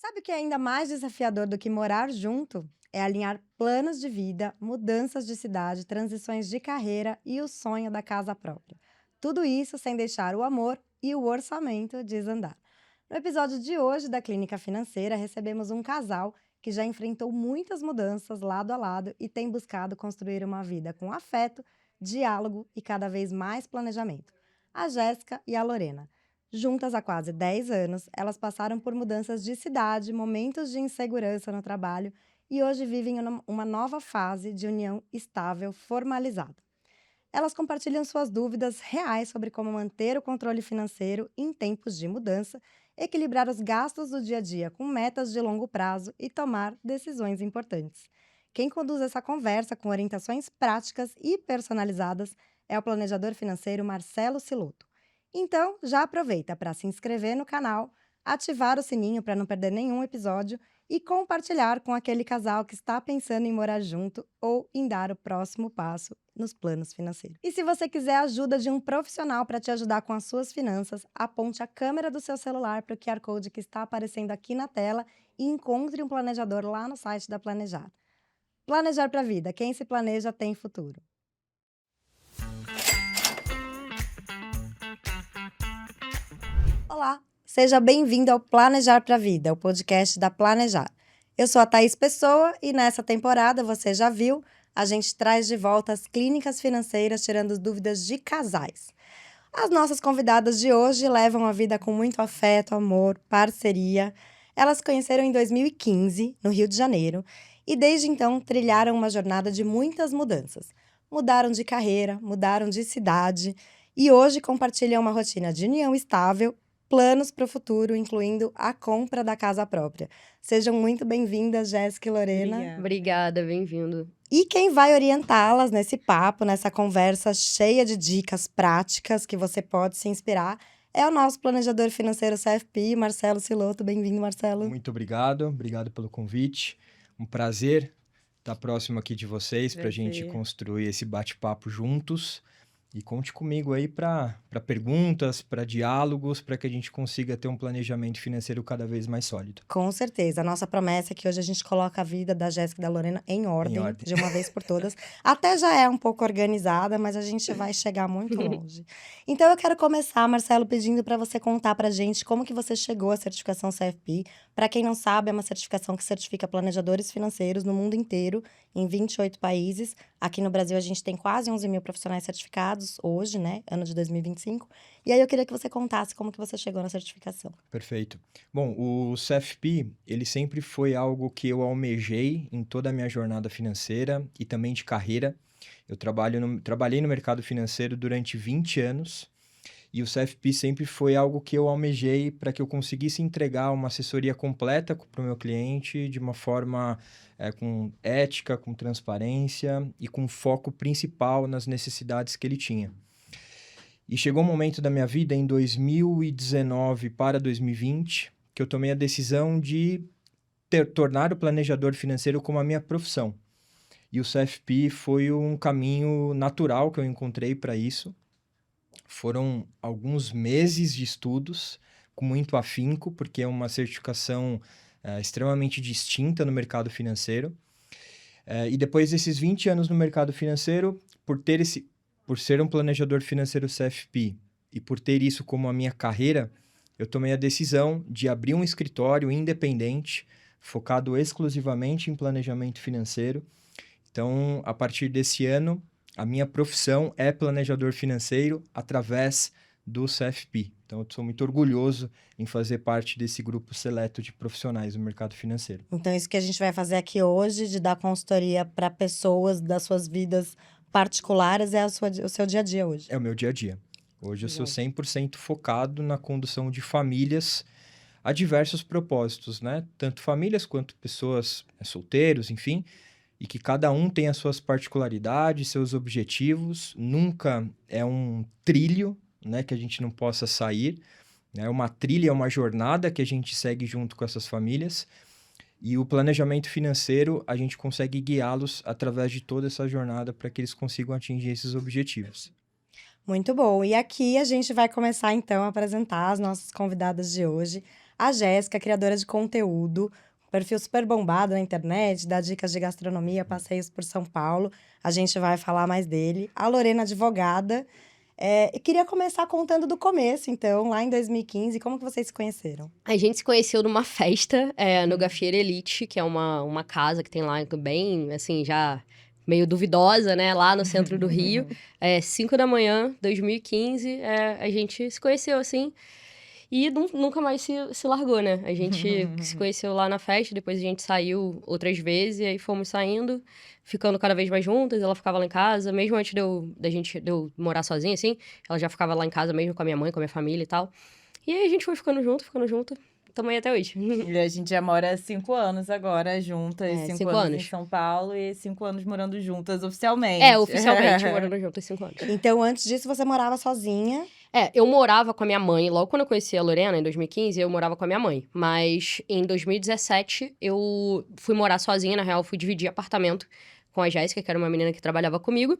Sabe o que é ainda mais desafiador do que morar junto? É alinhar planos de vida, mudanças de cidade, transições de carreira e o sonho da casa própria. Tudo isso sem deixar o amor e o orçamento desandar. No episódio de hoje da Clínica Financeira, recebemos um casal que já enfrentou muitas mudanças lado a lado e tem buscado construir uma vida com afeto, diálogo e cada vez mais planejamento. A Jéssica e a Lorena. Juntas há quase 10 anos, elas passaram por mudanças de cidade, momentos de insegurança no trabalho e hoje vivem uma nova fase de união estável, formalizada. Elas compartilham suas dúvidas reais sobre como manter o controle financeiro em tempos de mudança, equilibrar os gastos do dia a dia com metas de longo prazo e tomar decisões importantes. Quem conduz essa conversa com orientações práticas e personalizadas é o planejador financeiro Marcelo Siloto. Então, já aproveita para se inscrever no canal, ativar o sininho para não perder nenhum episódio e compartilhar com aquele casal que está pensando em morar junto ou em dar o próximo passo nos planos financeiros. E se você quiser a ajuda de um profissional para te ajudar com as suas finanças, aponte a câmera do seu celular para o QR Code que está aparecendo aqui na tela e encontre um planejador lá no site da Planejar. Planejar para a vida. Quem se planeja tem futuro. Olá, seja bem-vindo ao Planejar para a Vida, o podcast da Planejar. Eu sou a Thaís Pessoa e nessa temporada, você já viu, a gente traz de volta as clínicas financeiras tirando as dúvidas de casais. As nossas convidadas de hoje levam a vida com muito afeto, amor, parceria. Elas se conheceram em 2015, no Rio de Janeiro, e desde então trilharam uma jornada de muitas mudanças. Mudaram de carreira, mudaram de cidade e hoje compartilham uma rotina de união estável, planos para o futuro, incluindo a compra da casa própria. Sejam muito bem-vindas, Jéssica e Lorena. Obrigada, bem-vindo. E quem vai orientá-las nesse papo, nessa conversa cheia de dicas práticas que você pode se inspirar, é o nosso planejador financeiro CFP, Marcelo Siloto. Bem-vindo, Marcelo. Muito obrigado pelo convite. Um prazer estar próximo aqui de vocês para a gente construir esse bate-papo juntos. E conte comigo aí para perguntas, para diálogos, para que a gente consiga ter um planejamento financeiro cada vez mais sólido. Com certeza. A nossa promessa é que hoje a gente coloca a vida da Jéssica e da Lorena em ordem, de uma vez por todas. Até já é um pouco organizada, mas a gente vai chegar muito longe. Então eu quero começar, Marcelo, pedindo para você contar para a gente como que você chegou à certificação CFP. Para quem não sabe, é uma certificação que certifica planejadores financeiros no mundo inteiro, em 28 países. Aqui no Brasil a gente tem quase 11 mil profissionais certificados hoje, né? Ano de 2025. E aí eu queria que você contasse como que você chegou na certificação. Perfeito. Bom, o CFP, ele sempre foi algo que eu almejei em toda a minha jornada financeira e também de carreira. Eu trabalhei no mercado financeiro durante 20 anos e o CFP sempre foi algo que eu almejei para que eu conseguisse entregar uma assessoria completa para o meu cliente de uma forma com ética, com transparência e com foco principal nas necessidades que ele tinha. E chegou um momento da minha vida, em 2019 para 2020, que eu tomei a decisão de tornar o planejador financeiro como a minha profissão. E o CFP foi um caminho natural que eu encontrei para isso. Foram alguns meses de estudos, com muito afinco, porque é uma certificação extremamente distinta no mercado financeiro. E depois desses 20 anos no mercado financeiro, por ser um planejador financeiro CFP e por ter isso como a minha carreira, eu tomei a decisão de abrir um escritório independente, focado exclusivamente em planejamento financeiro. Então, a partir desse ano, a minha profissão é planejador financeiro através do CFP. Então, eu sou muito orgulhoso em fazer parte desse grupo seleto de profissionais do mercado financeiro. Então, isso que a gente vai fazer aqui hoje, de dar consultoria para pessoas das suas vidas particulares, é o seu dia a dia hoje. É o meu dia a dia. Hoje eu sou 100% focado na condução de famílias a diversos propósitos, né? Tanto famílias quanto pessoas solteiros, enfim, e que cada um tem as suas particularidades, seus objetivos. Nunca é um trilho, né, que a gente não possa sair. É uma trilha, é uma jornada que a gente segue junto com essas famílias. E o planejamento financeiro, a gente consegue guiá-los através de toda essa jornada para que eles consigam atingir esses objetivos. Muito bom. E aqui a gente vai começar, então, a apresentar as nossas convidadas de hoje. A Jéssica, criadora de conteúdo, perfil super bombado na internet, dá dicas de gastronomia, passeios por São Paulo. A gente vai falar mais dele. A Lorena, advogada. Eu queria começar contando do começo, então, lá em 2015, como que vocês se conheceram? A gente se conheceu numa festa no Gafieira Elite, que é uma casa que tem lá bem, assim, já meio duvidosa, né? Lá no centro do Rio. 5 da manhã, 2015, a gente se conheceu, assim. E nunca mais se largou, né? A gente se conheceu lá na festa, depois a gente saiu outras vezes, e aí fomos saindo, ficando cada vez mais juntas. Ela ficava lá em casa, mesmo antes de eu morar sozinha, assim. Ela já ficava lá em casa mesmo com a minha mãe, com a minha família e tal. E aí a gente foi ficando junto. Tamo aí até hoje. E a gente já mora há 5 anos agora, juntas. 5 5 anos em anos. São Paulo e 5 anos morando juntas, oficialmente. Oficialmente, morando juntas 5 anos. Então, antes disso, você morava sozinha. Eu morava com a minha mãe. Logo quando eu conheci a Lorena, em 2015, eu morava com a minha mãe. Mas em 2017, eu fui morar sozinha. Na real, fui dividir apartamento com a Jéssica, que era uma menina que trabalhava comigo.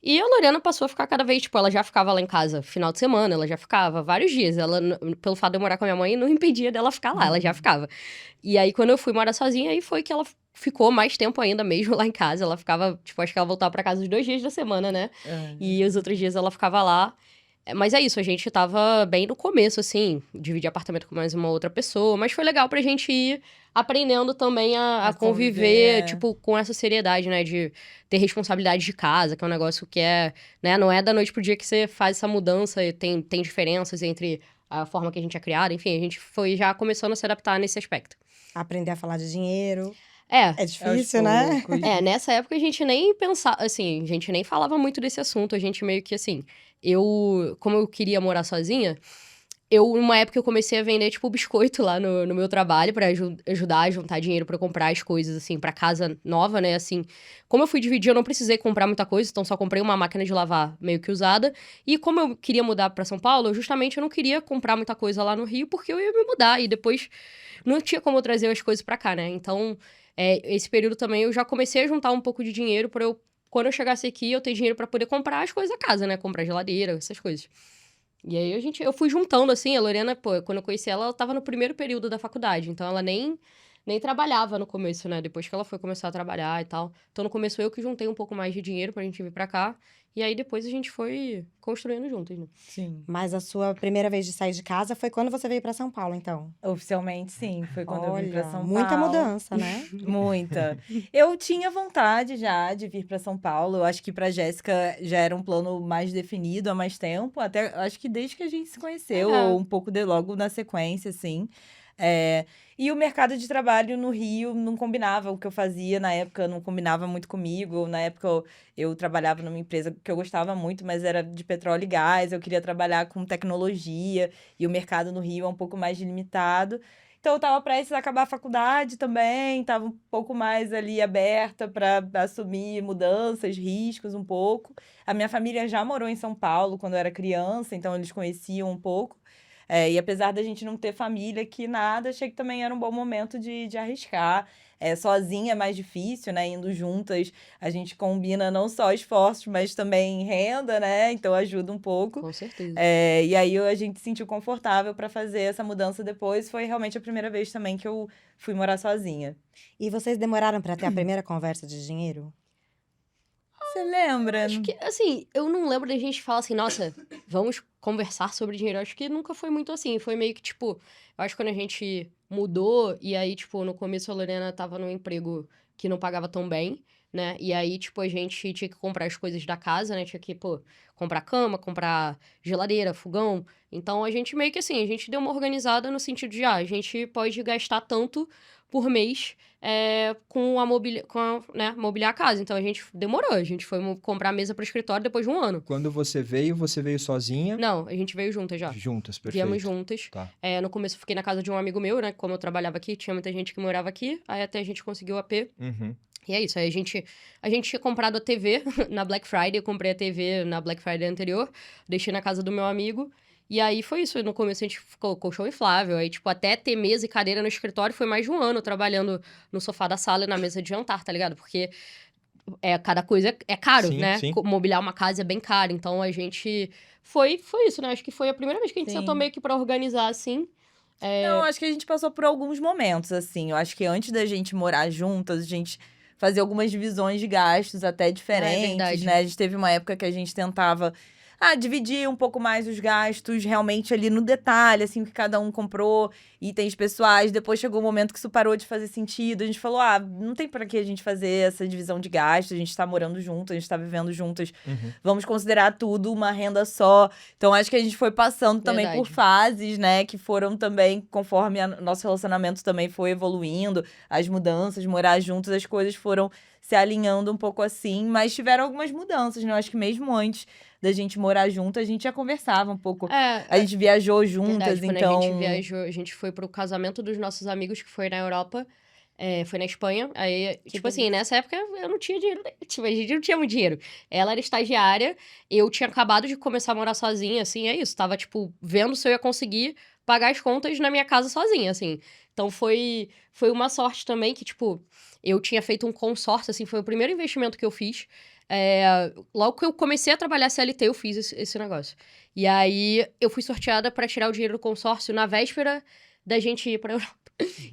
E a Lorena passou a ficar cada vez, tipo, ela já ficava lá em casa final de semana, ela já ficava vários dias. Ela, pelo fato de eu morar com a minha mãe, não impedia dela ficar lá, ela já ficava. E aí, quando eu fui morar sozinha, aí foi que ela ficou mais tempo ainda mesmo lá em casa. Ela ficava, tipo, acho que ela voltava pra casa os 2 dias da semana, né? E os outros dias ela ficava lá. Mas é isso, a gente tava bem no começo, assim, dividir apartamento com mais uma outra pessoa, mas foi legal pra gente ir aprendendo também a conviver, tipo, com essa seriedade, né, de ter responsabilidade de casa, que é um negócio que né, não é da noite pro dia que você faz essa mudança e tem diferenças entre a forma que a gente é criado, enfim, a gente foi já começando a se adaptar nesse aspecto. Aprender a falar de dinheiro. É difícil, né? Nessa época a gente nem pensava, assim, a gente nem falava muito desse assunto, a gente meio que, assim, como eu queria morar sozinha, numa época eu comecei a vender, tipo, biscoito lá no meu trabalho pra ajudar a juntar dinheiro pra comprar as coisas, assim, pra casa nova, né, assim. Como eu fui dividir, eu não precisei comprar muita coisa, então só comprei uma máquina de lavar meio que usada. E como eu queria mudar pra São Paulo, justamente eu não queria comprar muita coisa lá no Rio, porque eu ia me mudar e depois não tinha como eu trazer as coisas pra cá, né, então... esse período também eu já comecei a juntar um pouco de dinheiro pra eu, quando eu chegasse aqui, eu ter dinheiro pra poder comprar as coisas da casa, né? Comprar geladeira, essas coisas. E aí eu fui juntando, assim, a Lorena, pô, quando eu conheci ela tava no primeiro período da faculdade, então ela nem trabalhava no começo, né? Depois que ela foi começar a trabalhar e tal. Então, no começo eu que juntei um pouco mais de dinheiro pra gente vir pra cá. E aí, depois a gente foi construindo juntos, né? Sim. Mas a sua primeira vez de sair de casa foi quando você veio pra São Paulo, então? Oficialmente, sim. Foi quando eu vim pra São Paulo. Muita mudança, né? Muita. Eu tinha vontade já de vir pra São Paulo. Eu acho que pra Jéssica já era um plano mais definido há mais tempo. Até, acho que desde que a gente se conheceu, ou um pouco logo na sequência, assim. E o mercado de trabalho no Rio não combinava, o que eu fazia na época não combinava muito comigo. Na época eu trabalhava numa empresa que eu gostava muito, mas era de petróleo e gás, eu queria trabalhar com tecnologia, e o mercado no Rio é um pouco mais limitado. Então eu estava prestes a acabar a faculdade também, estava um pouco mais ali aberta para assumir mudanças, riscos um pouco. A minha família já morou em São Paulo quando eu era criança, então eles conheciam um pouco. E apesar da gente não ter família aqui, nada, achei que também era um bom momento de arriscar. Sozinha é mais difícil, né? Indo juntas, a gente combina não só esforços, mas também renda, né? Então ajuda um pouco. Com certeza. E aí a gente se sentiu confortável para fazer essa mudança depois. Foi realmente a primeira vez também que eu fui morar sozinha. E vocês demoraram pra ter a primeira conversa de dinheiro? Você lembra? Acho que, assim, eu não lembro da gente falar assim, nossa, vamos conversar sobre dinheiro. Acho que nunca foi muito assim. Foi meio que, tipo, eu acho que quando a gente mudou, e aí, tipo, no começo a Lorena tava num emprego que não pagava tão bem, né? E aí, tipo, a gente tinha que comprar as coisas da casa, né? Tinha que, pô, comprar cama, comprar geladeira, fogão. Então, a gente meio que assim, a gente deu uma organizada no sentido de, a gente pode gastar tanto por mês com né, mobiliar a casa. Então, a gente demorou. A gente foi comprar mesa para o escritório depois de um ano. Quando você veio sozinha? Não, a gente veio juntas já. Juntas, perfeito. Viemos juntas. Tá. No começo, eu fiquei na casa de um amigo meu, né? Como eu trabalhava aqui, tinha muita gente que morava aqui. Aí, até a gente conseguiu o AP. Uhum. E é isso. Aí, a gente tinha comprado a TV na Black Friday. Eu comprei a TV na Black Friday anterior. Deixei na casa do meu amigo. E aí, foi isso. No começo, a gente ficou colchão inflável. Aí, tipo, até ter mesa e cadeira no escritório, foi mais de um ano trabalhando no sofá da sala e na mesa de jantar, tá ligado? Porque cada coisa é caro, Sim, né? sim. Mobiliar uma casa é bem caro. Então, a gente... Foi isso, né? Acho que foi a primeira vez que a gente Sim. sentou meio que pra organizar, assim. Não, acho que a gente passou por alguns momentos, assim. Eu acho que antes da gente morar juntas, a gente fazia algumas divisões de gastos até diferentes, verdade. né? A gente teve uma época que a gente tentava dividir um pouco mais os gastos, realmente ali no detalhe, assim, o que cada um comprou, itens pessoais. Depois chegou um momento que isso parou de fazer sentido. A gente falou, não tem pra que a gente fazer essa divisão de gastos, a gente tá morando junto, a gente tá vivendo juntas. Vamos considerar tudo uma renda só. Então, acho que a gente foi passando também por Verdade. fases, né? Que foram também, conforme nosso relacionamento também foi evoluindo, as mudanças, morar juntos, as coisas foram se alinhando um pouco assim. Mas tiveram algumas mudanças, né? Eu acho que mesmo antes da gente morar junto, a gente já conversava um pouco. A gente viajou juntas, verdade, então... Quando a gente viajou, a gente foi pro casamento dos nossos amigos, que foi na Europa. Foi na Espanha. Aí, tipo assim, nessa época eu não tinha dinheiro. Tipo, a gente não tinha muito dinheiro. Ela era estagiária, eu tinha acabado de começar a morar sozinha, assim, é isso. Tava, tipo, vendo se eu ia conseguir pagar as contas na minha casa sozinha, assim. Então foi uma sorte também que, tipo, eu tinha feito um consórcio, assim, foi o primeiro investimento que eu fiz. Logo que eu comecei a trabalhar CLT, eu fiz esse negócio. E aí, eu fui sorteada pra tirar o dinheiro do consórcio na véspera da gente ir pra Europa.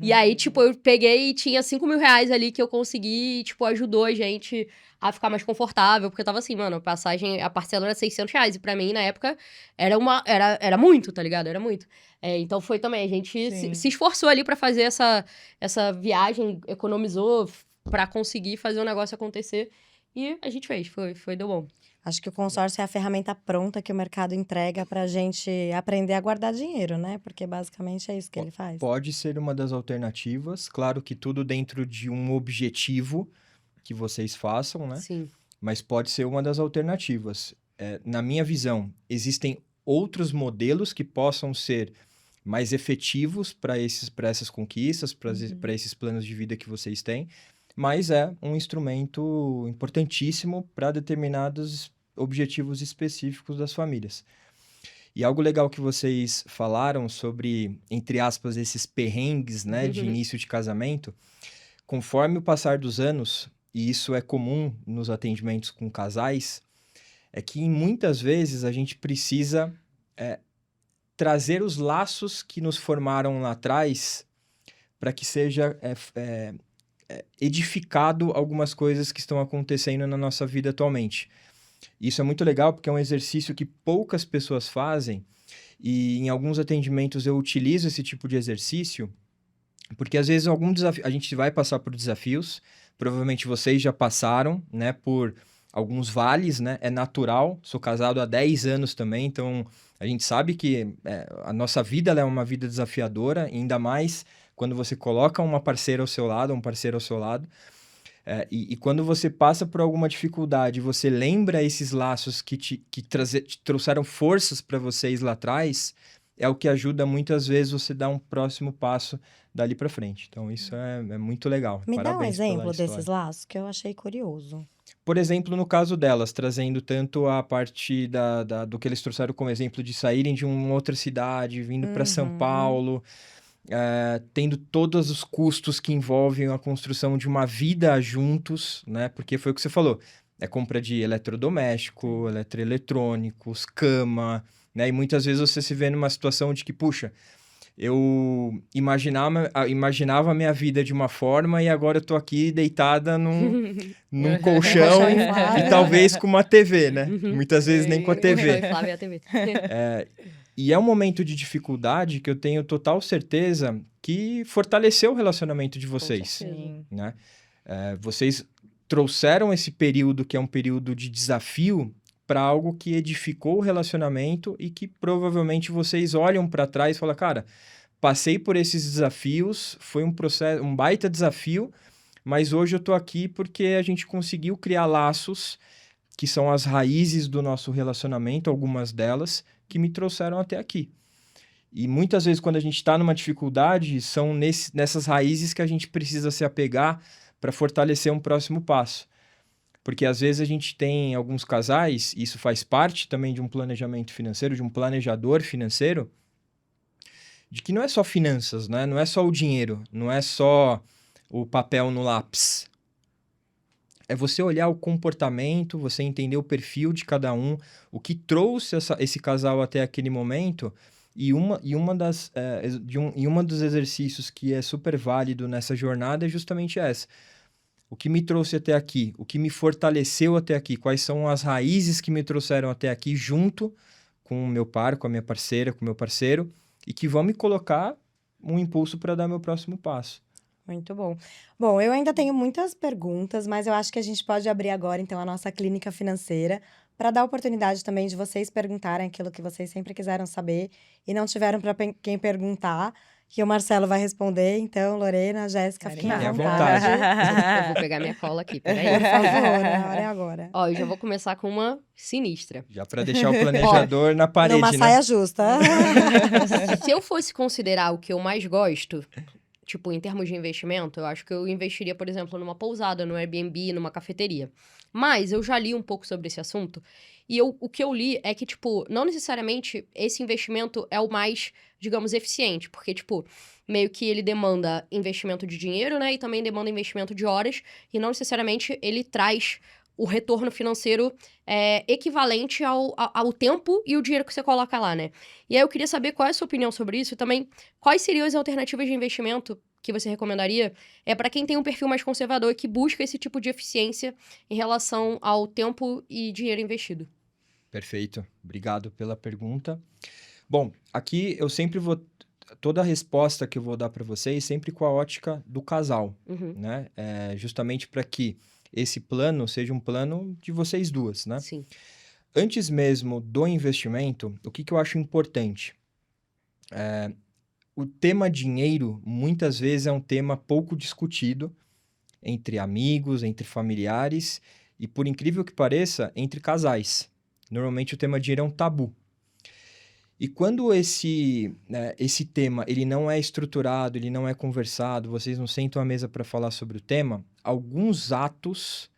E aí, tipo, eu peguei e tinha 5 mil reais ali que eu consegui e, tipo, ajudou a gente a ficar mais confortável. Porque eu tava assim, mano, a parcela era 600 reais. E pra mim, na época, era muito, tá ligado? Era muito. Então foi também, a gente se esforçou ali pra fazer essa viagem, economizou pra conseguir fazer o negócio acontecer. E a gente fez, deu bom. Acho que o consórcio é a ferramenta pronta que o mercado entrega pra gente aprender a guardar dinheiro, né? Porque basicamente é isso que ele faz. Pode ser uma das alternativas, claro que tudo dentro de um objetivo que vocês façam, né? Sim. Mas pode ser uma das alternativas. Na minha visão, existem outros modelos que possam ser mais efetivos para essas conquistas, para esses planos de vida que vocês têm, mas é um instrumento importantíssimo para determinados objetivos específicos das famílias. E algo legal que vocês falaram sobre, entre aspas, esses perrengues, né, de início de casamento, conforme o passar dos anos, e isso é comum nos atendimentos com casais, é que muitas vezes a gente precisa trazer os laços que nos formaram lá atrás para que seja edificado algumas coisas que estão acontecendo na nossa vida atualmente. Isso é muito legal porque é um exercício que poucas pessoas fazem e em alguns atendimentos eu utilizo esse tipo de exercício porque às vezes a gente vai passar por desafios, provavelmente vocês já passaram, né, por alguns vales, né, é natural, sou casado há 10 anos também, então a gente sabe que a nossa vida ela é uma vida desafiadora, ainda mais quando você coloca uma parceira ao seu lado, um parceiro ao seu lado, e quando você passa por alguma dificuldade, você lembra esses laços que te trouxeram forças para vocês lá atrás, é o que ajuda muitas vezes você dar um próximo passo dali para frente. Então, isso é muito legal. Me dá um Parabéns pela exemplo história. desses laços que eu achei curioso. Por exemplo, no caso delas, trazendo tanto a parte do que eles trouxeram como exemplo de saírem de uma outra cidade, vindo para São Paulo, tendo todos os custos que envolvem a construção de uma vida juntos, né? Porque foi o que você falou, é compra de eletrodoméstico, eletroeletrônicos, cama, né? E muitas vezes você se vê numa situação de que, puxa, eu imaginava a minha vida de uma forma e agora eu tô aqui deitada num colchão e talvez com uma TV, né? Muitas vezes nem com a TV. Flávia, a TV. E é um momento de dificuldade que eu tenho total certeza que fortaleceu o relacionamento de vocês, Sim. né? Vocês trouxeram esse período que é um período de desafio para algo que edificou o relacionamento e que provavelmente vocês olham para trás e falam, cara, passei por esses desafios, foi um processo, um baita desafio, mas hoje eu tô aqui porque a gente conseguiu criar laços que são as raízes do nosso relacionamento, algumas delas, que me trouxeram até aqui. E muitas vezes, quando a gente está numa dificuldade, são nessas raízes que a gente precisa se apegar para fortalecer um próximo passo. Porque às vezes a gente tem alguns casais, e isso faz parte também de um planejamento financeiro, de um planejador financeiro, de que não é só finanças, né? Não é só o dinheiro, não é só o papel no lápis. É você olhar o comportamento, você entender o perfil de cada um, o que trouxe esse casal até aquele momento E uma dos exercícios que é super válido nessa jornada é justamente essa. O que me trouxe até aqui, o que me fortaleceu até aqui, quais são as raízes que me trouxeram até aqui junto com o meu par, com a minha parceira, com o meu parceiro, e que vão me colocar um impulso para dar meu próximo passo. Muito bom. Bom, eu ainda tenho muitas perguntas, mas eu acho que a gente pode abrir agora, então, a nossa clínica financeira, para dar oportunidade também de vocês perguntarem aquilo que vocês sempre quiseram saber e não tiveram para quem perguntar, que o Marcelo vai responder. Então, Lorena, Jéssica, fiquem à Fiquem à vontade. Eu vou pegar minha cola aqui, Por peraí. favor, a hora é agora. Ó, eu já vou começar com uma sinistra. Já para deixar o planejador na parede, Numa né? saia justa. Se eu fosse considerar o que eu mais gosto, tipo, em termos de investimento, eu acho que eu investiria, por exemplo, numa pousada, no Airbnb, numa cafeteria. Mas eu já li um pouco sobre esse assunto e o que eu li é que, tipo, não necessariamente esse investimento é o mais, digamos, eficiente. Porque, tipo, meio que ele demanda investimento de dinheiro, né? E também demanda investimento de horas. E não necessariamente ele traz o retorno financeiro equivalente ao tempo e o dinheiro que você coloca lá, né? E aí eu queria saber qual é a sua opinião sobre isso e também quais seriam as alternativas de investimento que você recomendaria para quem tem um perfil mais conservador e que busca esse tipo de eficiência em relação ao tempo e dinheiro investido. Perfeito. Obrigado pela pergunta. Bom, aqui eu sempre vou... Toda a resposta que eu vou dar para vocês, sempre com a ótica do casal, Uhum. né? Justamente para que esse plano seja um plano de vocês duas, né? Sim. Antes mesmo do investimento, o que eu acho importante? O tema dinheiro, muitas vezes, é um tema pouco discutido entre amigos, entre familiares e, por incrível que pareça, entre casais. Normalmente o tema dinheiro é um tabu. E quando esse tema ele não é estruturado, ele não é conversado, vocês não sentam à mesa para falar sobre o tema, alguns atos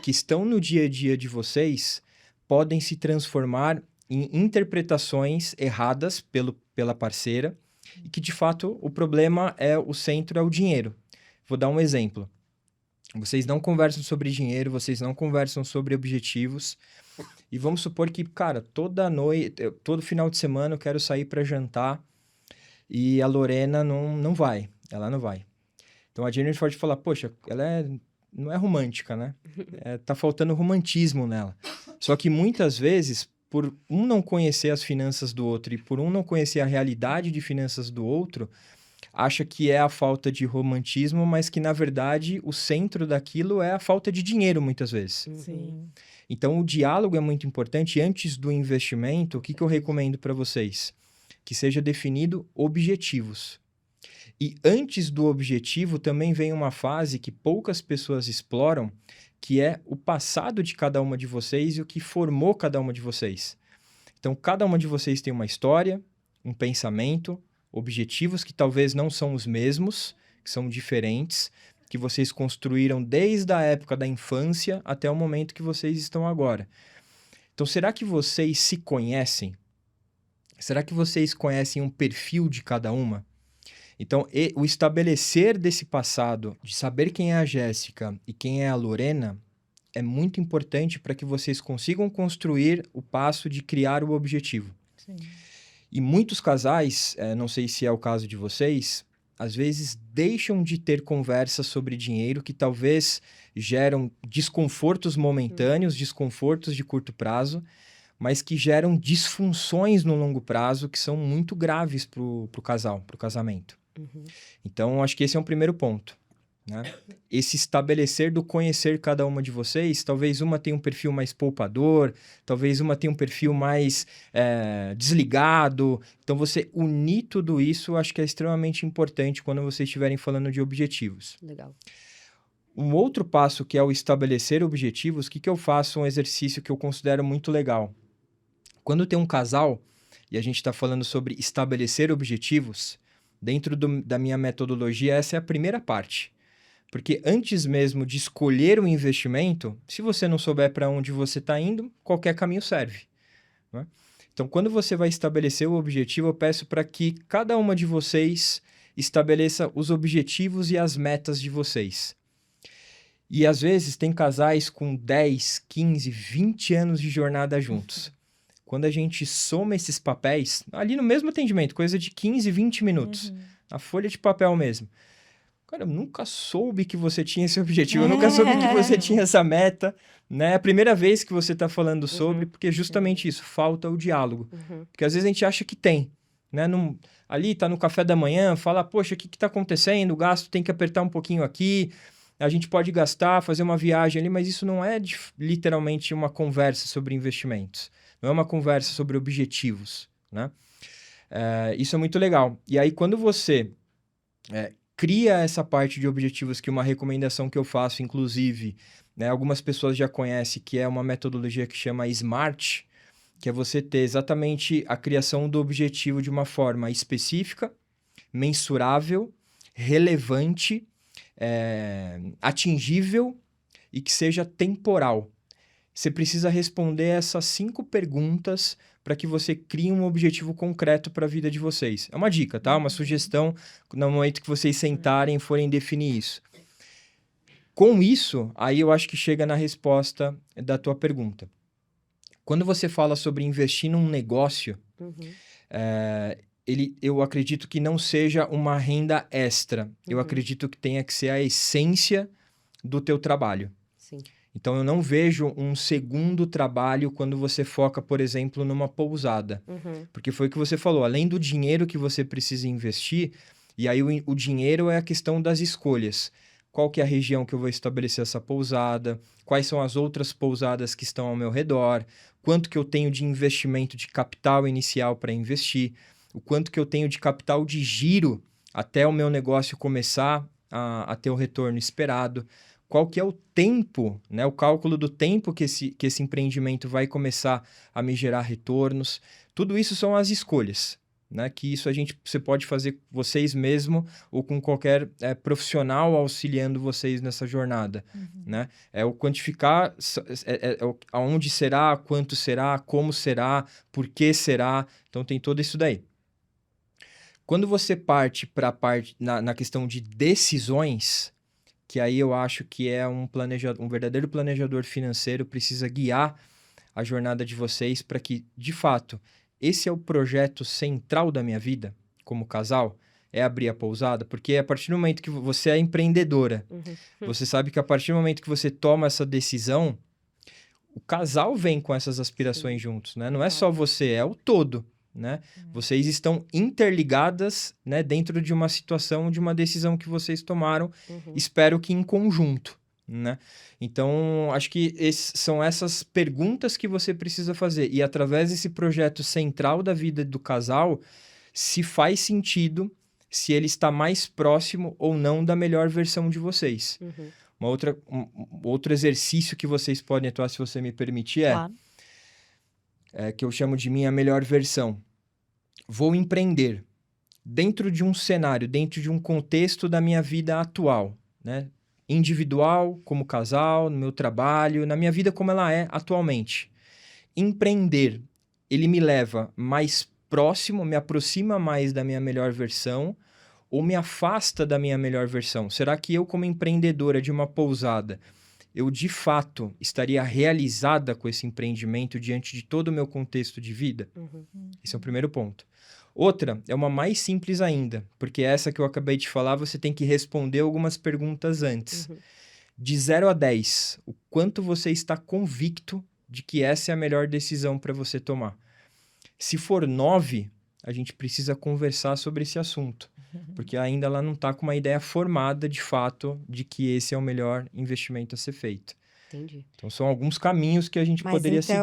que estão no dia a dia de vocês podem se transformar em interpretações erradas pela parceira e que, de fato, o problema o centro é o dinheiro. Vou dar um exemplo. Vocês não conversam sobre dinheiro, vocês não conversam sobre objetivos. E vamos supor que, cara, toda noite, todo final de semana eu quero sair para jantar e a Lorena não vai. Ela não vai. Então a Jennifer pode falar, poxa, ela não é romântica, né? Tá faltando romantismo nela. Só que muitas vezes, por um não conhecer as finanças do outro e por um não conhecer a realidade de finanças do outro, acha que é a falta de romantismo, mas que, na verdade, o centro daquilo é a falta de dinheiro, muitas vezes. Sim. Então, o diálogo é muito importante. Antes do investimento, o que eu recomendo para vocês? Que seja definido objetivos. E antes do objetivo, também vem uma fase que poucas pessoas exploram, que é o passado de cada uma de vocês e o que formou cada uma de vocês. Então, cada uma de vocês tem uma história, um pensamento, objetivos que talvez não são os mesmos, que são diferentes, que vocês construíram desde a época da infância até o momento que vocês estão agora. Então, será que vocês se conhecem? Será que vocês conhecem um perfil de cada uma? Então, o estabelecer desse passado, de saber quem é a Jéssica e quem é a Lorena, é muito importante para que vocês consigam construir o passo de criar o objetivo. Sim. E muitos casais, não sei se é o caso de vocês, às vezes deixam de ter conversas sobre dinheiro que talvez geram desconfortos momentâneos, desconfortos de curto prazo, mas que geram disfunções no longo prazo que são muito graves para o casal, para o casamento. Uhum. Então, acho que esse é um primeiro ponto, né? Esse estabelecer do conhecer cada uma de vocês, talvez uma tenha um perfil mais poupador, talvez uma tenha um perfil mais desligado. Então, você unir tudo isso, acho que é extremamente importante quando vocês estiverem falando de objetivos. Legal. Um outro passo que é o estabelecer objetivos, o que eu faço? Um exercício que eu considero muito legal. Quando tem um casal e a gente está falando sobre estabelecer objetivos, dentro da minha metodologia, essa é a primeira parte. Porque antes mesmo de escolher um investimento, se você não souber para onde você está indo, qualquer caminho serve, né? Então, quando você vai estabelecer o objetivo, eu peço para que cada uma de vocês estabeleça os objetivos e as metas de vocês. E às vezes tem casais com 10, 15, 20 anos de jornada juntos. quando a gente soma esses papéis, ali no mesmo atendimento, coisa de 15, 20 minutos, na folha de papel mesmo. Cara, eu nunca soube que você tinha esse objetivo, eu nunca soube que você tinha essa meta, né? É a primeira vez que você está falando sobre, porque é justamente isso, falta o diálogo. Porque às vezes a gente acha que tem, né? Ali tá no café da manhã, fala, poxa, o que está acontecendo? O gasto tem que apertar um pouquinho aqui, a gente pode gastar, fazer uma viagem ali, mas isso não é literalmente uma conversa sobre investimentos. Não é uma conversa sobre objetivos, né? Isso é muito legal. E aí, quando você cria essa parte de objetivos, que uma recomendação que eu faço, inclusive, né, algumas pessoas já conhecem, que é uma metodologia que chama SMART, que é você ter exatamente a criação do objetivo de uma forma específica, mensurável, relevante, atingível e que seja temporal. Você precisa responder essas 5 perguntas para que você crie um objetivo concreto para a vida de vocês. É uma dica, tá? Uma sugestão no momento que vocês sentarem e forem definir isso. Com isso, aí eu acho que chega na resposta da tua pergunta. Quando você fala sobre investir num negócio, eu acredito que não seja uma renda extra. Eu acredito que tenha que ser a essência do teu trabalho. Sim. Então, eu não vejo um segundo trabalho quando você foca, por exemplo, numa pousada. Porque foi o que você falou, além do dinheiro que você precisa investir, e aí o dinheiro é a questão das escolhas. Qual que é a região que eu vou estabelecer essa pousada? Quais são as outras pousadas que estão ao meu redor? Quanto que eu tenho de investimento de capital inicial para investir? O quanto que eu tenho de capital de giro até o meu negócio começar a ter o retorno esperado? Qual que é o tempo, né? O cálculo do tempo que esse empreendimento vai começar a me gerar retornos. Tudo isso são as escolhas, né? Que isso você pode fazer vocês mesmo ou com qualquer profissional auxiliando vocês nessa jornada, né? É o quantificar aonde será, quanto será, como será, por que será. Então, tem tudo isso daí. Quando você parte para a parte na questão de decisões, que aí eu acho que é um verdadeiro planejador financeiro precisa guiar a jornada de vocês para que, de fato, esse é o projeto central da minha vida como casal, é abrir a pousada, porque a partir do momento que você é empreendedora, você sabe que a partir do momento que você toma essa decisão, o casal vem com essas aspirações juntos, né? Não é só você, é o todo. Né? Vocês estão interligadas, né, dentro de uma situação, de uma decisão que vocês tomaram, espero que em conjunto, né? Então, acho que são essas perguntas que você precisa fazer. E através desse projeto central da vida do casal, se faz sentido, se ele está mais próximo ou não da melhor versão de vocês. Outro exercício que vocês podem atuar, se você me permitir, que eu chamo de minha melhor versão. Vou empreender dentro de um cenário, dentro de um contexto da minha vida atual, né? Individual, como casal, no meu trabalho, na minha vida como ela é atualmente. Empreender, ele me leva mais próximo, me aproxima mais da minha melhor versão ou me afasta da minha melhor versão? Será que eu, como empreendedora de uma pousada, eu de fato estaria realizada com esse empreendimento diante de todo o meu contexto de vida? Esse é o primeiro ponto. Outra é uma mais simples ainda, porque essa que eu acabei de falar, você tem que responder algumas perguntas antes. De 0 a 10, o quanto você está convicto de que essa é a melhor decisão para você tomar? Se for 9, a gente precisa conversar sobre esse assunto, porque ainda ela não está com uma ideia formada de fato de que esse é o melhor investimento a ser feito. Entendi. Então, são alguns caminhos que a gente poderia seguir.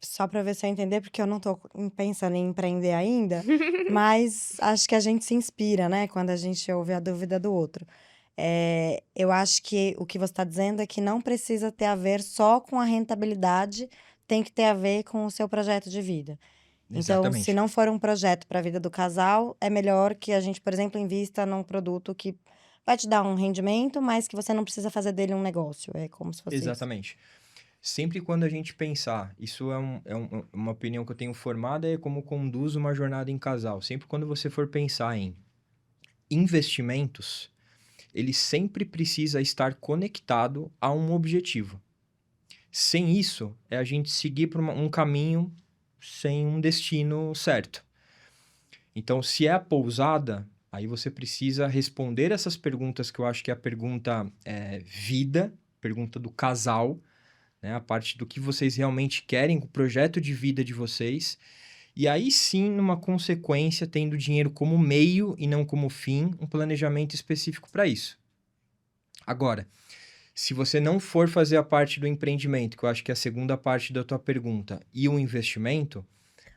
Só para ver se eu entender, porque eu não tô pensando em empreender ainda, mas acho que a gente se inspira, né? Quando a gente ouve a dúvida do outro. Eu acho que o que você está dizendo é que não precisa ter a ver só com a rentabilidade, tem que ter a ver com o seu projeto de vida. Então, se não for um projeto para a vida do casal, é melhor que a gente, por exemplo, invista num produto que vai te dar um rendimento, mas que você não precisa fazer dele um negócio. É como se fosse Exatamente. Sempre quando a gente pensar, isso uma opinião que eu tenho formada, é como conduz uma jornada em casal. Sempre quando você for pensar em investimentos, ele sempre precisa estar conectado a um objetivo. Sem isso, é a gente seguir por um caminho sem um destino certo. Então, se é a pousada, aí você precisa responder essas perguntas que eu acho que é a pergunta vida, pergunta do casal, né? A parte do que vocês realmente querem, o projeto de vida de vocês. E aí sim, numa consequência, tendo dinheiro como meio e não como fim, um planejamento específico para isso. Agora, se você não for fazer a parte do empreendimento, que eu acho que é a segunda parte da tua pergunta, e o investimento,